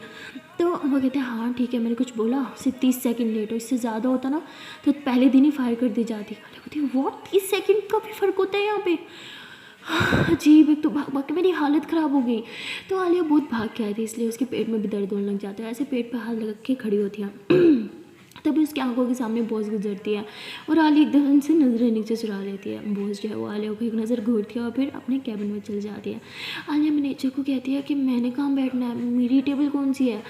तो वो कहते हैं हाँ ठीक है मैंने कुछ बोला, सिर्फ 30 सेकंड लेट हो, इससे ज़्यादा होता ना तो पहले दिन ही फायर कर दी जाती। आलिया कहती है वो 30 सेकंड का भी फ़र्क होता है यहाँ पे? अजीब। एक तो भाग भाग के मेरी हालत ख़राब हो गई। तो आलिया बहुत भाग के आई थी इसलिए उसके पेट में भी दर्द होने लग जाता है। ऐसे पेट पे हाथ लग के खड़ी होती है तभी उसकी आंखों के सामने बॉस गुजरती है और आलिया एकदम से नज़रें नीचे चुरा लेती है। बॉस जो है वो आलिया को एक नज़र घूरती है और फिर अपने कैबिन में चली जाती है। आलिया मैनेजर को कहती है कि मैंने कहाँ बैठना है, मेरी टेबल कौन सी है?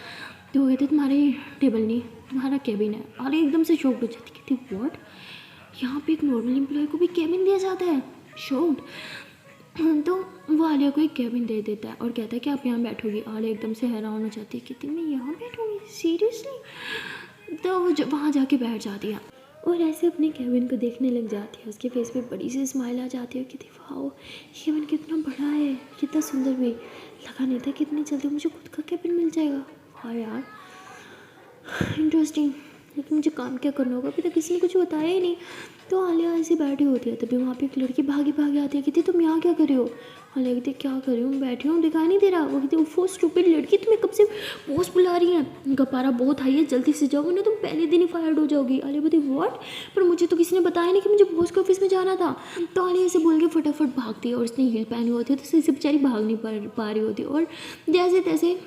तो वो कहते तुम्हारी टेबल नहीं तुम्हारा कैबिन है। आलिया एकदम से शॉक्ड हो जाती कहती व्हाट, यहाँ पे एक नॉर्मल एम्प्लॉय को भी कैबिन दिया जाता है? शॉक्ड। तो वो आलिया को एक कैबिन दे देता है और कहता है कि आप यहाँ बैठोगी। आलिया एकदम से हैरान हो जाती है कहती मैं यहाँ बैठूँगी सीरियसली? तो वो वहाँ जाके बैठ जाती है और ऐसे अपने कैबिन को देखने लग जाती है। उसके फेस पे बड़ी सी स्माइल आ जाती है कहती वाह कैबिन कितना बड़ा है, कितना सुंदर भी लगा नहीं था, कितनी जल्दी मुझे खुद का कैबिन मिल जाएगा। हाँ यार इंटरेस्टिंग, लेकिन मुझे काम क्या करना होगा, अभी तक किसी ने कुछ बताया ही नहीं। तो आलिया ऐसी बैठी होती है तभी वहाँ पे एक लड़की भागी भागी आती है कहती तुम यहाँ क्या कर रही हो? आलिया कहती क्या कर रही हूँ, बैठी हूँ, दिखाई नहीं दे रहा? वो कहती वो स्टूपिड लड़की तुम्हें कब से बॉस बुला रही है, उनका पारा बहुत हाई है, जल्दी से जाओ ना तुम पहले दिन ही फायर्ड हो जाओगी। आलिया बोलती व्हाट, पर मुझे तो किसी ने बताया नहीं कि मुझे बॉस के ऑफिस में जाना था। तो आलिया ऐसे बोल के फटाफट भागती है और उसने हील पहनी होती है तो इससे बेचारी भाग नहीं पा रही होती और जैसे तैसे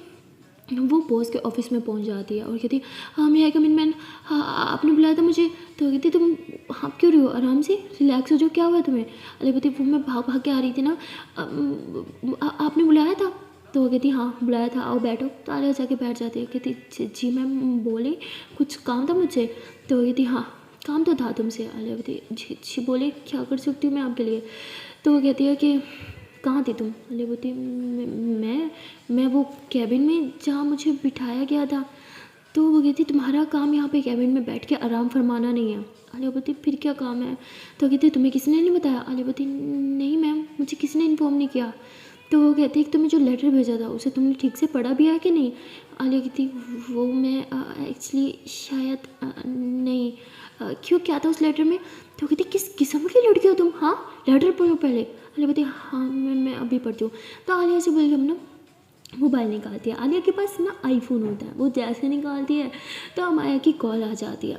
वो बॉस के ऑफिस में पहुंच जाती है और कहती हाँ मैं कम इन मैन, हाँ आपने बुलाया था मुझे। तो कहती तुम हाँ क्यों रही हो, आराम से रिलैक्स हो जाओ, क्या हुआ तुम्हें? अरे कहती वो मैं भाग भाग के आ रही थी ना, आपने बुलाया था? तो वो कहती हाँ बुलाया था, आओ बैठो। तो आलिया जाके बैठ जाती है कहती जी मैम बोले कुछ काम था मुझसे? तो वो कहती हाँ काम तो था तुमसे। आलिया कहती जी बोले क्या कर सकती हूँ मैं आपके लिए? तो वो कहती है कि कहाँ थी तुम? आलिया बोलती मैं वो कैबिन में जहाँ मुझे बिठाया गया था। तो वो कहती तुम्हारा काम यहाँ पे कैबिन में बैठ के आराम फरमाना नहीं है। आलिया बोलती फिर क्या काम है? तो कहती तुम्हें किसी ने नहीं बताया? आलिया बोलती नहीं मैम, मुझे किसी ने इन्फॉर्म नहीं किया। तो वो कहती है कि तुमने जो लेटर भेजा था उसे तुमने ठीक से पढ़ा भी है कि नहीं? आलिया कहती वो मैं एक्चुअली शायद नहीं। क्यों, क्या था उस लेटर में? तो कहती किस किस्म की लड़की हो तुम? हाँ, लेटर पढ़ो पहले। आलिया बोलती हाँ मैं अभी पढ़ती हूँ। तो आलिया से बोल के हम ना मोबाइल निकालती है। आलिया के पास ना आईफोन होता है, वो जैसे निकालती है तो अमाया की कॉल आ जाती है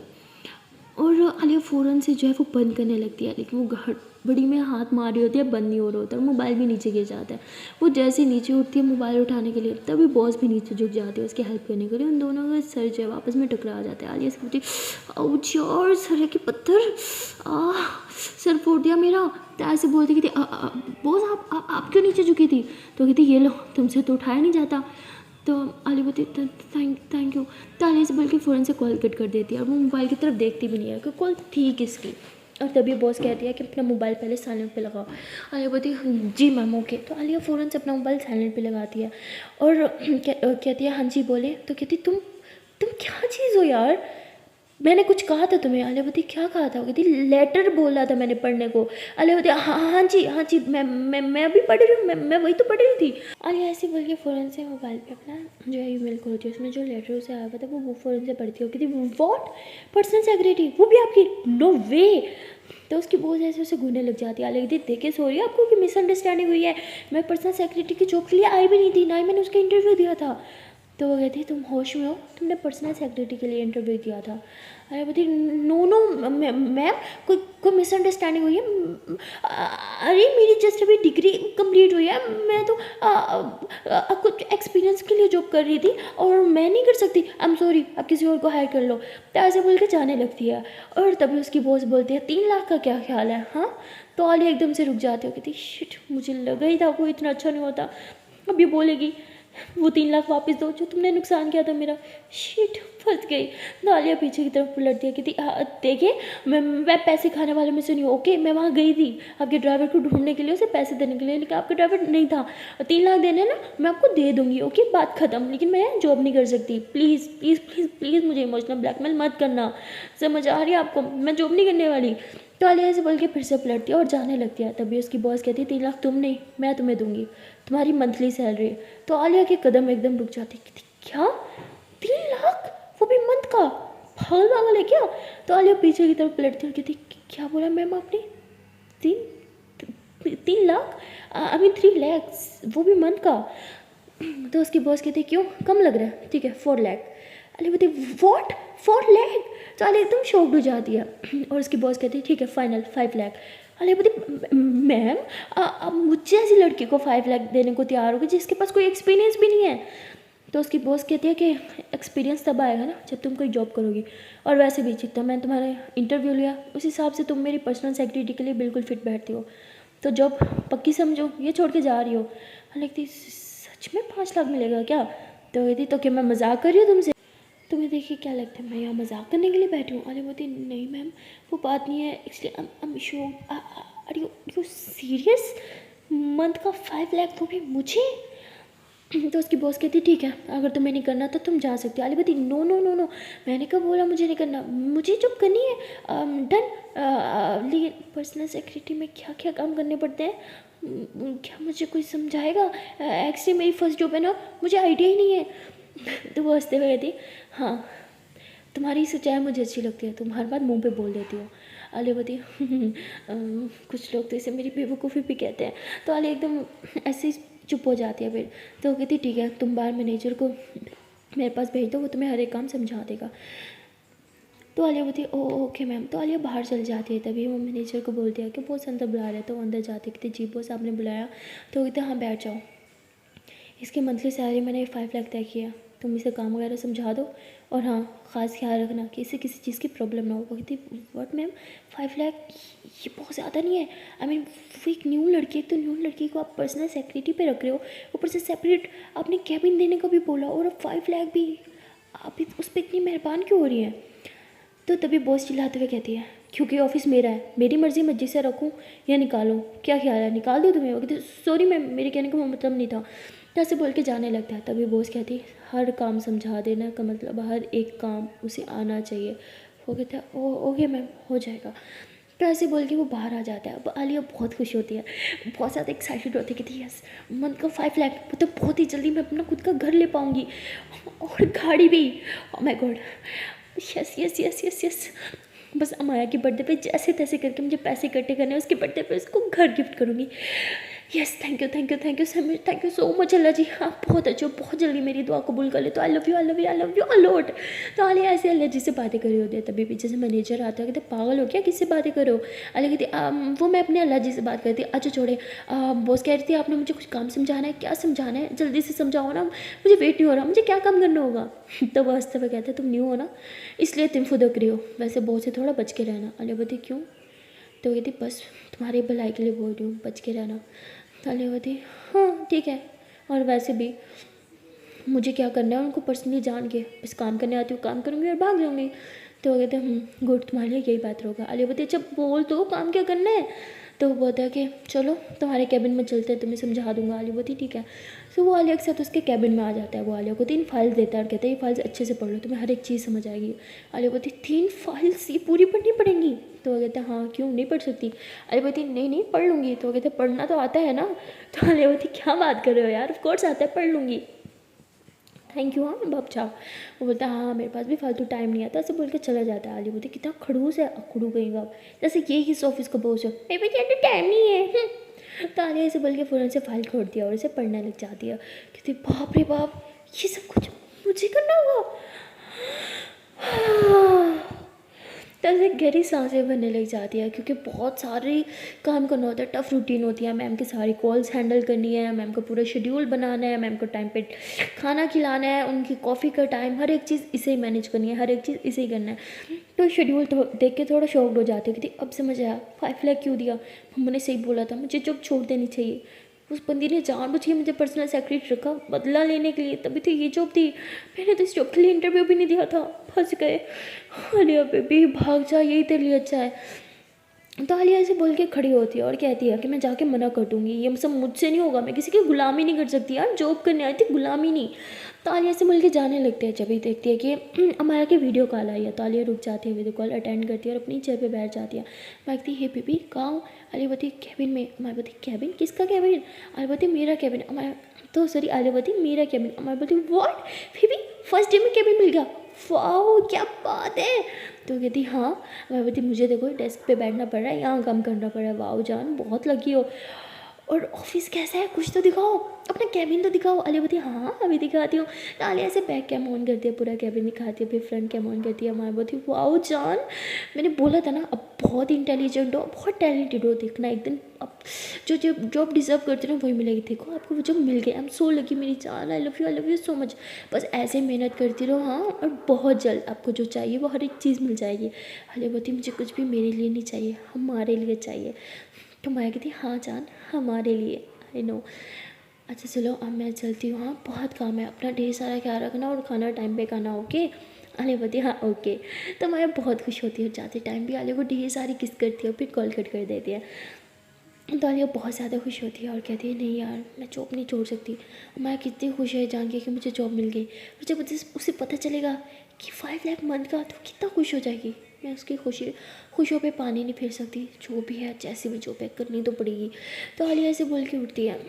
और आलिया फ़ौरन से जो है वो बंद करने लगती है, लेकिन वो घड़ी में हाथ मार रही होती है, बंद नहीं हो रहा होता और मोबाइल भी नीचे गिर जाता है। वो जैसे ही नीचे उठती है मोबाइल उठाने के लिए, तभी बॉस भी नीचे झुक जाती है उसकी हेल्प करने के लिए। उन दोनों का सर जो है आपस में टकरा जाता है। आलिया से पूछती आउच यार, सर के पत्थर, सर फोड़ दिया मेरा। तो ऐसे बोलती कि बॉस आप क्यों नीचे झुकी थी? तो कहती ये लो, तुमसे तो उठाया नहीं जाता। तो आलिया बोलती थैंक यू। तो आलिया से बोल के फ़ौरन से कॉल कट कर देती है और वो मोबाइल की तरफ देखती भी नहीं है कि कॉल थी किसकी। और तभी बॉस कहती है कि अपना मोबाइल पहले साइलेंट पे लगाओ। आलिया बोलती है जी मैम ओके। तो आलिया फ़ौरन से अपना मोबाइल साइलेंट पे लगाती है और कहती है हाँ जी बोले। तो कहती तुम क्या चीज़ हो यार, मैंने कुछ कहा था तुम्हें? आलिया बोलती क्या कहा था? वो कहती लेटर बोला था मैंने पढ़ने को। आलिया बोलती हाँ जी मैं अभी पढ़ रही हूँ, मैं वही तो पढ़ रही थी। आलिया ऐसे बोल के फ़ौरन से मोबाइल पे अपना जो है ईमेल खोलती है, उसमें जो लेटर उसे आया हुआ था वो फ़ौरन से पढ़ती है। कहती व्हाट, पर्सनल सेक्रेटरी, वो भी आपकी? नो वे। तो उसकी बहुत ऐसे उसे घूरने लग जाती है। आलिया कहती देखे सॉरी आपको कि मिसअंडरस्टैंडिंग हुई है, मैं पर्सनल सेक्रेटरी की जॉब के लिए आई भी नहीं थी, ना ही मैंने उसका इंटरव्यू दिया था। तो वो कहती तुम होश में हो, तुमने पर्सनल सेक्रेटरी के लिए इंटरव्यू दिया था। अरे बोलती नो मैम, कोई मिसअंडरस्टैंडिंग हुई है। अरे मेरी जस्ट अभी डिग्री कंप्लीट हुई है, मैं तो कुछ एक्सपीरियंस के लिए जॉब कर रही थी और मैं नहीं कर सकती, आई एम सॉरी, आप किसी और को हायर कर लो। तो ऐसे बोल के जाने लगती है और तभी उसकी बॉस बोलती है 3 लाख का क्या ख्याल है? हाँ। तो आलिया एकदम से रुक जाती है, कहती शिट, मुझे लगा ही था कोई इतना अच्छा नहीं होता। अभी बोलेगी वो 3 लाख वापस दो जो तुमने नुकसान किया था मेरा। शिट, फंस गई। दालिया पीछे की तरफ पलट दिया, कहती देखिए मैं पैसे खाने वाले में से नहीं हूँ ओके। मैं वहाँ गई थी आपके ड्राइवर को ढूंढने के लिए, उसे पैसे देने के लिए, लेकिन आपका ड्राइवर नहीं था। 3 लाख देने ना, मैं आपको दे दूँगी ओके, बात ख़त्म। लेकिन मैं जॉब नहीं कर सकती, प्लीज़ प्लीज़ प्लीज़ प्लीज़ मुझे इमोशनल ब्लैकमेल मत करना, समझ आ रही है आपको? मैं जॉब नहीं करने वाली। तो आलिया ऐसे बोल के फिर से पलटती है और जाने लगती है। तभी उसकी बॉस कहती है 3 लाख तुम नहीं, मैं तुम्हें दूंगी, तुम्हारी मंथली सैलरी। तो आलिया के कदम एकदम रुक जाते, क्या 3 लाख, वो भी मंथ का? पागल है क्या? तो आलिया पीछे की तरफ पलटती और कहती क्या बोला मैम आपने? 3 लाख, आई मीन 3 लैक्स, वो भी मंथ का? तो उसकी बॉस कहती क्यों, कम लग रहा है? ठीक है 4 लाख। आलिया बोलती व्हाट, 4 लाख? तो आलिया एकदम शॉक्ड हो जाती है और उसकी बॉस कहती है ठीक है फाइनल 5 लाख। आलिया बोलती मैम अब मुझे ऐसी लड़की को 5 लाख देने को तैयार होगी जिसके पास कोई एक्सपीरियंस भी नहीं है? तो उसकी बॉस कहती है कि एक्सपीरियंस तब आएगा ना जब तुम कोई जॉब करोगी, और वैसे भी जितना मैंने तुम्हारा इंटरव्यू लिया उस हिसाब से तुम मेरी पर्सनल सेक्रेटरी के लिए बिल्कुल फिट बैठती हो, तो जॉब पक्की समझो, ये छोड़ के जा रही हो। हालांकि सच में 5 लाख मिलेगा क्या? तो कहती तो क्या मैं मजाक कर रही हूँ तुमसे? तुम्हें देखिए क्या लगता है मैं यहाँ मजाक करने के लिए बैठी हूँ? अरे बोलती नहीं मैम वो बात नहीं है, actually I am sure. Are you serious? Month का 5 लाख, वो भी मुझे? तो उसकी बॉस कहती ठीक है अगर तुम्हें नहीं करना तो तुम जा सकती हो। अली बोलती नो नो नो नो, मैंने कब बोला मुझे नहीं करना, मुझे जॉब करनी है, डन। लेकिन पर्सनल सेक्रेटरी में क्या क्या काम करने पड़ते हैं, क्या मुझे कोई समझाएगा? एक्चुअली मेरी फर्स्ट जॉब है ना, मुझे आइडिया ही नहीं है। तो वो हंसते हुए कहती हाँ तुम्हारी सच्चाई मुझे अच्छी लगती है, तुम हर बात मुंह पे बोल देती हो। आलिया बोलती कुछ लोग तो इसे मेरी बेवकूफ़ी भी कहते हैं। तो आलिया एकदम ऐसे चुप हो जाती है फिर। तो वो कहती ठीक है तुम बाहर मैनेजर को मेरे पास भेज दो, वो तुम्हें हर एक काम समझा देगा। तो आलिया बोलती ओ ओके मैम। तो आलिया बाहर चल जाती है। तभी वो मैनेजर को बोलती है कि बॉस अंदर बुला रहे, तो वो अंदर जाती कहती जी बॉस आपने बुलाया? तो कहते हाँ बैठ जाओ, इसकी मंथली सैलरी मैंने 5 लाख तय किया, तुम इसे काम वगैरह समझा दो और हाँ ख़ास ख्याल रखना कि इसे किसी चीज़ की प्रॉब्लम ना हो। वो कहती व्हाट मैम 5 लाख, ये बहुत ज़्यादा नहीं है? आई मीन वो एक न्यू लड़की है, तो न्यू लड़की को आप पर्सनल सेक्रेटरी पे रख रहे हो, ऊपर से सेपरेट आपने कैबिन देने को भी बोला और अब 5 लाख भी, आप उस पर इतनी मेहरबान क्यों हो रही हैं? तो तभी बॉस चिल्लाते हुए कहती है क्योंकि ऑफिस मेरा है, मेरी मर्ज़ी मर्जी से रखूँ या निकालूँ, क्या ख्याल है, निकाल दूँ तुम्हें? वो कहती सॉरी मैम, मेरे कहने का वो मतलब नहीं था। तो ऐसे बोल के जाने लगता है। तभी बॉस कहती हर काम समझा देना का मतलब हर एक काम उसे आना चाहिए। वो कहता है ओके मैम, हो जाएगा। तो ऐसे बोल के वो बाहर आ जाता है। अब आलिया बहुत खुश होती है, बहुत ज़्यादा एक्साइटेड होती है, कहती यस मंथ का 5 लाख, मतलब बहुत ही जल्दी मैं अपना खुद का घर ले पाऊँगी और गाड़ी भी। Oh my God, yes yes yes yes yes. बस अमाया के बर्थडे पे जैसे तैसे करके मुझे पैसे इकट्ठे करने हैं, उसके बर्थडे पे उसको घर गिफ्ट करूँगी। Yes thank you thank you thank you so much, thank you so much Allah ji. आप बहुत अच्छे हो, बहुत जल्दी मेरी दुआ कबूल कर ले। तो I love you I love you I love you a lot. तो आलिया ऐसे अल्लाह जी से बातें कर रही होती है। तभी पीछे से मैनेजर आता है, कहते पागल हो क्या, किससे बातें करो? अल्लाह कहती वो मैं अपने अल्लाह जी से बात करती। अच्छा छोड़े, बॉस कह रही थी आपने मुझे कुछ काम समझाना है, क्या समझाना है, जल्दी से समझाओ ना, मुझे वेट नहीं हो रहा, मुझे क्या काम करना होगा? तो वो हंसते हुए कहते तुम न्यू हो ना, इसलिए तुम फुदक रही हो, वैसे बॉस से थोड़ा बच के रहना। अलिया बोलती क्यों? तो कहती बस तुम्हारी भलाई के लिए बोल रही हूँ, बच के रहना। तो अलिया बोलती हाँ ठीक है, और वैसे भी मुझे क्या करना है उनको पर्सनली जान के, बस काम करने आती हूँ, काम करूँगी और भाग जाऊँगी। तो वो कहते हैं गुड, तुम्हारे लिए यही बात होगा। अलिया बोलती अच्छा बोल तो काम क्या करना है? तो वो बोलता है कि चलो तुम्हारे कैबिन में चलते हैं, तुम्हें समझा दूंगा। आलिया बोलती ठीक है। तो वो आलिया के साथ उसके कैबिन में आ जाता है। वो आलिया को 3 फाइल्स देता है और कहता है ये फाइल्स अच्छे से पढ़ लो, तुम्हें हर एक चीज़ समझ आएगी। आलिया बोलती 3 फाइल्स ये पूरी पढ़नी पड़ेंगी? तो वो कहता है हाँ क्यों नहीं पढ़ सकती? आलिया बोलती नहीं नहीं पढ़ लूँगी। तो वो कहते पढ़ना तो आता है ना? तो आलिया बोलती क्या बात कर रहे हो यार, ऑफकोर्स आता है, पढ़ लूँगी। थैंक यू हाँ बाप चाओ। वो बोलता है हाँ मेरे पास भी फालतू टाइम नहीं आता, ऐसे बोल के चला जाता है। आलिया बोलती कितना खड़ूस है, खड़ू कहेगा, जैसे ये इस ऑफिस का बॉस हो, मेरे पास यार टाइम नहीं है। तो आलिया ऐसे बोल के फ़ौरन से फाइल खोल दिया और इसे पढ़ने लग जाती है। कहती बाप रे बाप, ये सब कुछ मुझे करना होगा। तो ऐसे गहरी सांसें भरने लग जाती है, क्योंकि बहुत सारे काम करना होता है, टफ रूटीन होती है। मैम की सारी कॉल्स हैंडल करनी है, मैम का पूरा शेड्यूल बनाना है, मैम को टाइम पे खाना खिलाना है, उनकी कॉफ़ी का टाइम, हर एक चीज़ इसे ही मैनेज करनी है, हर एक चीज़ इसे ही करना है। तो शेड्यूल देख के थोड़ा शॉक्ड हो जाती है, कि अब समझ आया 5 लाख क्यों दिया, हमने सही बोला था, मुझे जॉब छोड़ देनी चाहिए। उस बंदी ने जानबूझ के मुझे पर्सनल सेक्रेटरी रखा बदला लेने के लिए, तभी तो ये जॉब थी। मैंने तो इस जॉब के लिए इंटरव्यू भी नहीं दिया था, फंस गए। आलिया बेबी भाग जा, यही तेरे लिए अच्छा है। तो आलिया ऐसे बोल के खड़ी होती है और कहती है कि मैं जाके मना कर दूँगी, ये सब मुझसे नहीं होगा, मैं किसी की गुलामी नहीं कर सकती यार, जॉब करने आई थी, गुलामी नहीं। तो आलिया से बोल के जाने लगते हैं। जब ही देखती है कि अमाया की वीडियो कॉल आई है, तो आलिया रुक जाती है, वीडियो कॉल अटेंड करती है और अपनी चेयर पे बैठ जाती है। मैं कहती हे बेबी कहाँ हूँ? आलिया बोलती कैबिन में। अमाया बोलती कैबिन, किसका कैबिन? आलिया बोलती मेरा कैबिन। अमाया तो सॉरी, आलिया बोलती मेरा कैबिन। अमाया बोलती व्हाट बेबी, फर्स्ट डे में कैबिन मिल गया, वाओ क्या बात है। तो कहती हाँ। मैं बोलती मुझे देखो डेस्क पे बैठना पड़ रहा है, यहाँ काम करना पड़ रहा है, वाओ जान बहुत लकी हो। और ऑफिस कैसा है, कुछ तो दिखाओ, अपना कैबिन तो दिखाओ। आलिया बोलती हाँ अभी दिखाती हूँ। तो आलिया ऐसे बैक कैम ऑन करती है, पूरा कैबिन दिखाती है, फिर फ्रंट कैम ऑन करती है। मैं बोलती वाओ जान, मैंने बोला था ना, अब बहुत इंटेलिजेंट हो, बहुत टैलेंटेड हो, देखना एक दिन अब जो जो जॉब डिजर्व करते हो ना वही मिलेगी। देखो आपको वो जॉब मिल गई, आई एम सो लकी मेरी जान, I love you so much. बस ऐसे मेहनत करती रहो हाँ, और बहुत जल्द आपको जो चाहिए वो हर एक चीज़ मिल जाएगी। आलिया बोलती मुझे कुछ भी मेरे लिए नहीं चाहिए, हमारे लिए चाहिए। तो मैं कहती हाँ जान हमारे लिए, आई नो। अच्छा चलो अब मैं चलती हूँ, हाँ बहुत काम है, अपना ढेर सारा ख्याल रखना और खाना टाइम पे खाना, ओके? आलिया बोलती हाँ ओके। तो मैं बहुत खुश होती है, जाते टाइम भी आलिया को ढेर सारी किस करती है, फिर कॉल कट कर देती है। तो आलिया बहुत ज़्यादा खुश होती है और कहती है नहीं यार मैं जॉब नहीं छोड़ सकती। मैं कितनी खुश है जान के कि मुझे जॉब मिल गई। और जब उसे पता चलेगा कि 5 लाख मंथ का, तो कितना खुश हो जाएगी। मैं उसकी खुशियों पे पानी नहीं फेर सकती, जो भी है जैसे भी जॉब है करनी तो पड़ेगी। तो आलिया ऐसे बोल के उठती है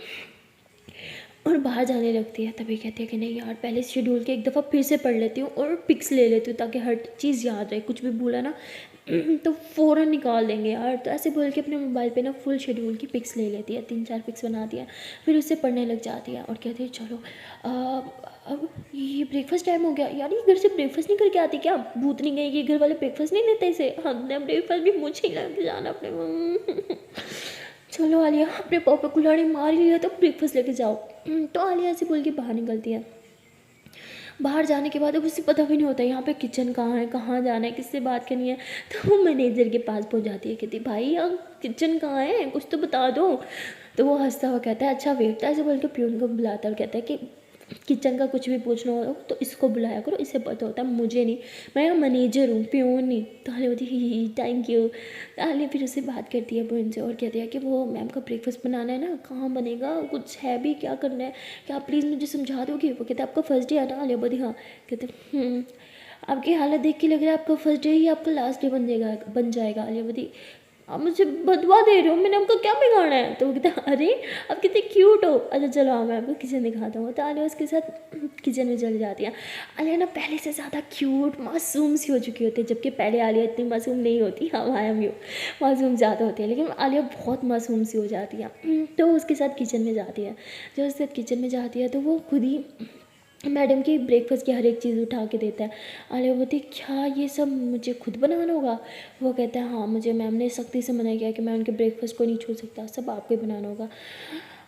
और बाहर जाने लगती है। तभी कहती है कि नहीं यार पहले शेड्यूल के एक दफ़ा फिर से पढ़ लेती हूँ और पिक्स ले लेती हूँ, ताकि हर चीज़ याद रहे, कुछ भी भूला ना तो फ़ौरन निकाल देंगे यार। तो ऐसे बोल के अपने मोबाइल पे ना फुल शेड्यूल की पिक्स ले लेती है, 3-4 पिक्स बनाती है, फिर उससे पढ़ने लग जाती है और कहती है चलो अब ये ब्रेकफास्ट टाइम हो गया यार, ये घर से ब्रेकफास्ट नहीं करके आती क्या? भूत नहीं गई कि घर वाले ब्रेकफास्ट नहीं देते इसे? हाँ ब्रेकफास्ट भी मुझे ही लग जाना अपने चलो आलिया अपने पापा कुल्हाड़ी मार ही लिया तो ब्रेकफास्ट लेके जाओ। तो आलिया ऐसे बोल के बाहर निकलती है। बाहर जाने के बाद अब उसे पता भी नहीं होता यहाँ पे किचन कहाँ है, कहाँ जाना है, किससे बात करनी है। तो वो मैनेजर के पास पहुँच जाती है, कहती भाई यहाँ किचन कहाँ है, कुछ तो बता दो। तो वो हंसता हुआ कहता है अच्छा वेट, ऐसे बोल के प्यून को बुलाता है और कहता है कि किचन का कुछ भी पूछना हो तो इसको बुलाया करो, इससे पता होता है, मुझे नहीं, मैं यहाँ मैनेजर हूँ, प्योन नहीं। तो आलिया बोलती ही थैंक यू। आलिया फिर उससे बात करती है बहन से और कहती है कि वो मैम का ब्रेकफास्ट बनाना है ना, कहाँ बनेगा, कुछ है भी, क्या करना है, क्या आप प्लीज़ मुझे समझा दोगे। वो कहते हैं आपका फर्स्ट डे है ना। आलिया बोलती हाँ। कहते आपकी हालत देख के लग रहा है आपका फर्स्ट डे ही आपका लास्ट डे बन जाएगा। आलिया बोलती आप मुझे बदवा दे रहे हो, मैंने आपका क्या बिगाड़ा है। तो वो कहता है अरे आप कितने क्यूट हो, अच्छा चलो हाँ मैं आपको किचन दिखाता हूँ। तो आलिया उसके साथ किचन में चली जाती है। आलिया ना पहले से ज़्यादा क्यूट मासूम सी हो चुकी होती है, जबकि पहले आलिया इतनी मासूम नहीं होती। हाँ आई एम यू, मासूम ज़्यादा होती है, लेकिन आलिया बहुत मासूम सी हो जाती है। तो उसके साथ किचन में जाती है। जब उसके साथ किचन में जाती है तो वो खुद ही मैडम की ब्रेकफास्ट की हर एक चीज़ उठा के देता है। आलिया बोलती क्या ये सब मुझे खुद बनाना होगा। वो कहता है हाँ मुझे मैम ने सख्ती से मना किया कि मैं उनके ब्रेकफास्ट को नहीं छू सकता, सब आपको ही बनाना होगा।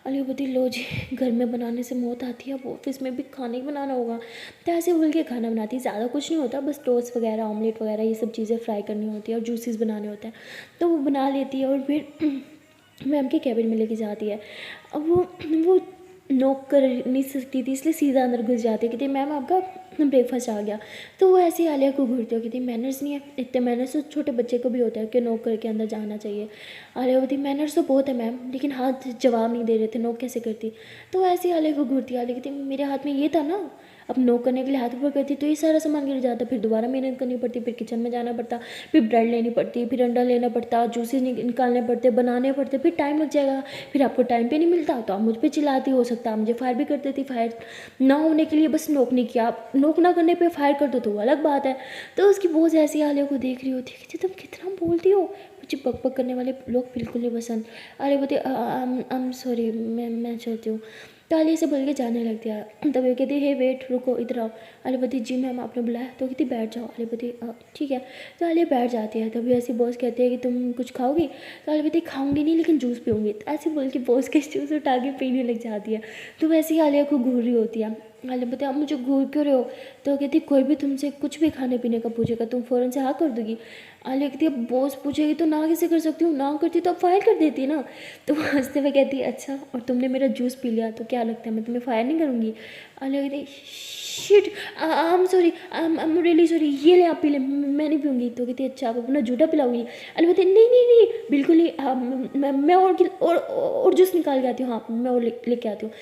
आलिया बोलती लो जी, घर में बनाने से मौत आती है, अब ऑफिस में भी खाने ही बनाना होगा। तो ऐसे बोल के खाना बनाती, ज़्यादा कुछ नहीं होता, बस टोस्ट वगैरह ऑमलेट वगैरह ये सब चीज़ें फ्राई करनी होती है और जूसेस बनाने होते हैं। तो वो बना लेती है और फिर मैम के कैबिन में लेके जाती है। अब वो नॉक कर नहीं सकती थी, इसलिए सीधा अंदर घुस जाती है। कहती मैम आपका ब्रेकफास्ट आ गया। तो वो ऐसे ही आलिया को घूरती हो, कहती मैनर्स नहीं है, इतने मैनर्स तो छोटे बच्चे को भी होता है कि नॉक करके अंदर जाना चाहिए। आलिया बोलती मैनर्स तो बहुत है मैम, लेकिन हाथ जवाब नहीं दे रहे थे, नॉक कैसे करती। तो ऐसे ही आलिया को घूरती है। आलिया कहती मेरे हाथ में ये था ना, अब नॉक करने के लिए हाथ ऊपर करती तो ये सारा सामान गिर जाता, फिर दोबारा मेहनत करनी पड़ती, फिर किचन में जाना पड़ता, फिर ब्रेड लेनी पड़ती, फिर अंडा लेना पड़ता, जूसेस निकालने पड़ते, बनाने पड़ते, फिर टाइम लग जाएगा, फिर आपको टाइम पे नहीं मिलता तो आप मुझ पे चिल्लाती, हो सकता है मुझे फायर भी कर देती। फायर ना होने के लिए बस नॉक नहीं किया, आप नॉक ना करने पे फायर कर दो तो वो अलग बात है। तो उसकी बहुत ऐसी आलिया को देख रही होती है कि तुम कितना बोलती हो, मुझे बक बक करने वाले लोग बिल्कुल नहीं पसंद। आलिया बोलती आई एम सॉरी, मैं चलती हूँ। तो आलिया से बोल के जाने लगती है। तब ये कहती है वेट रुको इधर आओ। आलिया बोलती जी मैम आपने बुलाया। तो कहती बैठ जाओ। आलिया बोलती ठीक है। तो आलिया बैठ जाती है। तभी ऐसी बॉस कहती है कि तुम कुछ खाओगी। तो आलिया बोलती खाऊंगी नहीं लेकिन जूस पीऊँगी। तो ऐसे बोल के बॉस के जूस उठा के पीने लग जाती है। तो वैसे ही आलिया को घूर रही होती है। आलिया बोलती आप मुझे घूर क्यों रहे हो। तो कहती कोई भी तुमसे कुछ भी खाने पीने का पूछेगा तुम फ़ौरन से हाँ कर दोगी। आलिया कहती अब बॉस पूछेगी तो ना कैसे कर सकती हूँ, ना करती तो अब फायर कर देती ना। तो वो हंसते हुए कहती अच्छा और तुमने मेरा जूस पी लिया तो क्या लगता है मैं तुम्हें फायर नहीं करूँगी। आलिया कहती shit I am sorry, I am really sorry, ये ले आप पी ले, मैं नहीं पीऊँगी। तो कहती अच्छा आप अपना जूठा पिलाऊंगी। आलिया बोलती नहीं नहीं नहीं बिल्कुल ही मैं और जूस निकाल के आती हूँ, हाँ मैं और लेके आती हूँ।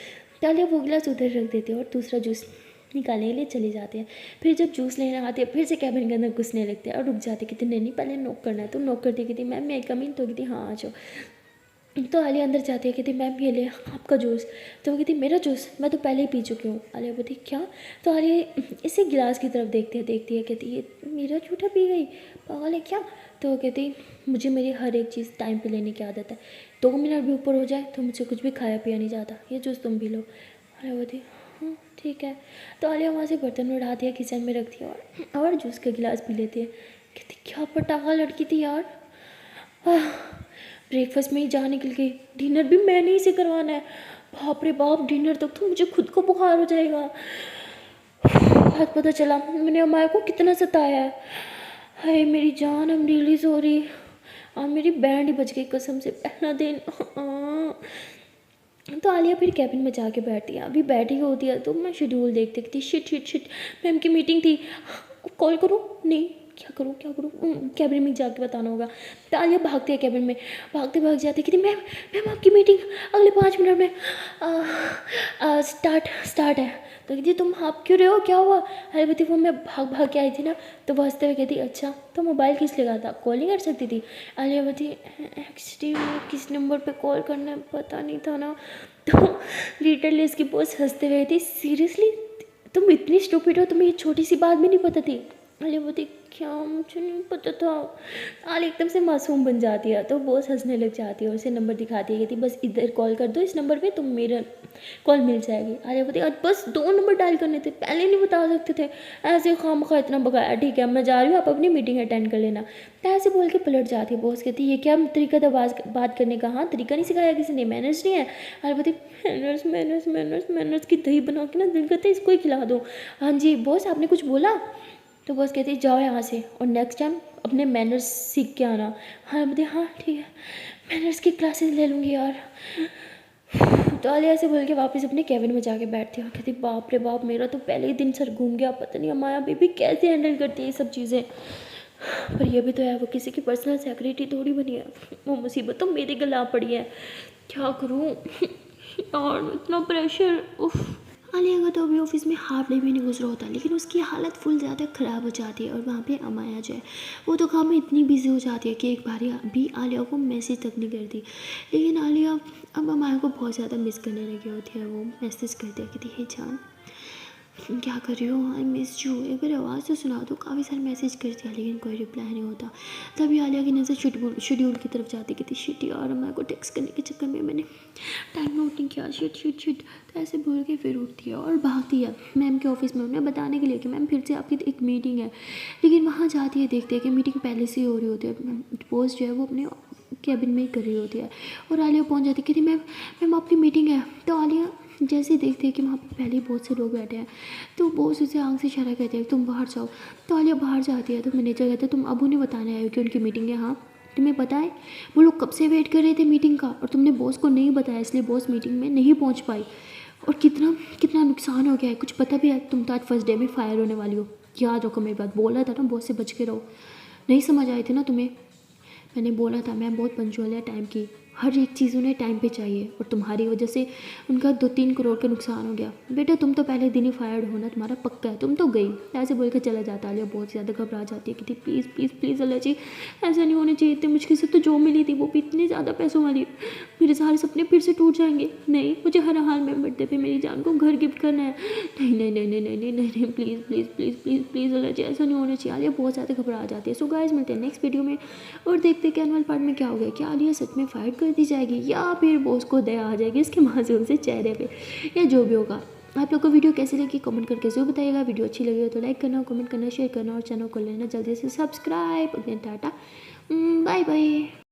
तो आलिया वो गिलास उधर रख देती है और दूसरा जूस निकालने के लिए चली जाती है। फिर जब जूस लेने आती है फिर से कैबिन के अंदर घुसने लगते हैं और रुक जाते हैं। कहती नहीं पहले नॉक करना है। तो नॉक करती कहती मैम मैं कम इन। तो कहती हाँ आ जाओ। तो आलिया अंदर जाती है। कहती मैम ये ले आपका जूस। तो वो कहती मेरा जूस, मैं तो पहले ही पी चुकी हूँ। आलिया बोलती क्या। तो आलिया इसी गिलास की तरफ देखती है कहती ये मेरा झूठा पी गई, पागल है क्या। तो वो कहती मुझे मेरी हर एक चीज़ टाइम पे लेने की आदत है, 2 मिनट भी ऊपर हो जाए तो मुझे कुछ भी खाया पिया नहीं जाता, ये जूस तुम पी लो। आलिया बोलती हाँ ठीक है। तो आलिया वहाँ से बर्तन उठाती है, किचन में रखती है और जूस का गिलास पी लेती है। कहती क्या पटाखा लड़की थी यार, ब्रेकफास्ट में ही जहाँ निकल गई, डिनर भी मैंने ही से करवाना है, बाप रे बाप, डिनर तक तो मुझे खुद को बुखार हो जाएगा। आज पता चला मैंने अमाया को कितना सताया है। हाय मेरी जान, आई एम रियली सॉरी। और मेरी बैंड ही बच गई कसम से, पहला दिन। तो आलिया फिर कैबिन में जाके बैठती है। अभी बैठी होती है तो मैं शेड्यूल देखती शिट शिट शिट मैम की मीटिंग थी, कॉल करूँ नहीं क्या करूँ कैबिन में जाके बताना होगा। तो आलिया भागती है कैबिन में, भागते भाग जाती है। कहती मैम मैम आपकी मीटिंग अगले 5 मिनट में स्टार्ट है। तो कहती तुम आप क्यों रहे हो, क्या हुआ। अरे बेटी वो मैं भाग भाग के आई थी ना। तो वो हंसते हुए कहती अच्छा तो मोबाइल किस लगा था, कॉल नहीं कर सकती थी। आलिया बोलती एक्चुअली किस नंबर पे कॉल करना है पता नहीं था ना। तो लिटरली इसकी बॉस हंसते हुए थी सीरियसली तुम इतनी स्टूपिड हो, तुम्हें ये छोटी सी बात भी नहीं पता थी। आलिया बोलती क्या मुझे नहीं पता था। आलिया एकदम से मासूम बन जाती है। तो बॉस हंसने लग जाती है और उसे नंबर दिखाती है। कहती बस इधर कॉल कर दो, इस नंबर पे तुम मेरा कॉल मिल जाएगी। आलिया बोलती बस 2 नंबर डायल करने थे, पहले नहीं बता सकते थे, ऐसे खामखा इतना बगाया। ठीक है मैं जा रही हूँ, आप अपनी मीटिंग अटेंड कर लेना। तो ऐसे बोल के पलट जाती है। बॉस कहती ये क्या तरीका था बात करने का, हाँ तरीका नहीं सिखाया किसी ने, मैनर्स नहीं है। आलिया बोलती मैनर्स की दही बना के ना दिल करते इसको ही खिला दो। हाँ जी बॉस आपने कुछ बोला। तो बॉस कहती जाओ यहाँ से और नेक्स्ट टाइम अपने मैनर्स सीख के आना। हाँ बोलती हाँ ठीक है, मैनर्स की क्लासेस ले लूँगी यार। तो आलिया ऐसे बोल के वापस अपने कैबिन में जाके बैठती है और कहती बाप रे बाप, मेरा तो पहले ही दिन सर घूम गया, पता नहीं अमाया बेबी कैसे हैंडल करती है ये सब चीज़ें। पर ये भी तो है, वो किसी की पर्सनल सेक्रेटरी थोड़ी बनी है, वो मुसीबत तो मेरे गला पड़ी है, क्या करूँ और इतना प्रेशर, उफ। आलिया का तो अभी ऑफिस में हाफ डे भी नहीं गुजरा होता, लेकिन उसकी हालत फुल ज़्यादा ख़राब हो जाती है। और वहाँ पे अमाया जो है वो तो काम में इतनी बिजी हो जाती है कि एक बार भी आलिया को मैसेज तक नहीं करती। लेकिन आलिया अब अमाया को बहुत ज़्यादा मिस करने लगी होती है। वो मैसेज करती है, कहती है जान क्या कर रही हो, आई मिस यू, एक बार आवाज़ तो सुना दो। काफ़ी सारे मैसेज करती है लेकिन कोई रिप्लाई नहीं होता। तभी आलिया की नज़र शेड्यूल की तरफ जाती, कहती शिट यार, अमाया को टेक्स्ट करने के चक्कर में मैंने टाइम नोट नहीं किया, शिट शिट शिट। तो ऐसे बोल के फिर उठती है और भागती है मैम के ऑफिस में उन्हें बताने के लिए कि मैम फिर से आपकी एक मीटिंग है। लेकिन वहाँ जाती है, देखते हैं कि मीटिंग पहले से ही हो रही होती है। पोस्ट जो है वो अपने कैबिन में ही कर रही होती है और आलिया पहुँच जाती है, कहती मैम आपकी मीटिंग है। तो आलिया जैसे ही देखते हैं कि वहाँ पर पहले ही बहुत से लोग बैठे हैं, तो बॉस उसे आंख से इशारा कहते हैं तुम बाहर जाओ। तो आलिया बाहर जाती है तो मैनेजर कहते हैं तुम अब उन्हें बताने आए हो कि उनकी मीटिंग है। हाँ तुम्हें पता है वो लोग कब से वेट कर रहे थे मीटिंग का, और तुमने बॉस को नहीं बताया, इसलिए बॉस मीटिंग में नहीं पहुँच पाई। और कितना कितना नुकसान हो गया है, कुछ पता भी है? तुम तो आज फर्स्ट डे में फायर होने वाली हो। याद रखो मेरी बात, बोला था ना बॉस से बच के रहो, नहीं समझ आई थी ना तुम्हें? मैंने बोला था मैम बहुत पंचुअल है, टाइम की हर एक चीज़ उन्हें टाइम पे चाहिए, और तुम्हारी वजह से उनका 2-3 करोड़ का नुकसान हो गया। बेटा तुम तो पहले दिन ही फायर्ड होना तुम्हारा पक्का है, तुम तो गई। ऐसे बोल कर चला जाता है। बहुत ज़्यादा घबरा जाती है कि please please please Allah ji ऐसा नहीं होना चाहिए, इतनी मुश्किल से तो जो मिली थी वो भी इतने ज़्यादा पैसों वाली, मेरे सारे सपने फिर से टूट जाएंगे। नहीं मुझे हर हाल में बर्थडे पे मेरी जान को घर गिफ्ट करना है। नहीं नहीं नहीं नहीं नहीं नहीं नहीं नहीं please please please please please Allah ji ऐसा नहीं होना चाहिए। आलिया बहुत ज़्यादा घबरा जाती है। सो गाइस मिलते हैं नेक्स्ट वीडियो में और देखते हैं कि एनुअल पार्ट में क्या हो गया। क्या आलिया सच में फाइट कर दी जाएगी या फिर बॉस को दया आ जाएगी उसके मासूम से चेहरे पे, या जो भी होगा। आप लोग को वीडियो कैसी लगी कमेंट करके जरूर बताइएगा। वीडियो अच्छी लगी हो तो लाइक करना, कमेंट करना, शेयर करना और चैनल को लेना जल्दी से सब्सक्राइब। Tata bye bye.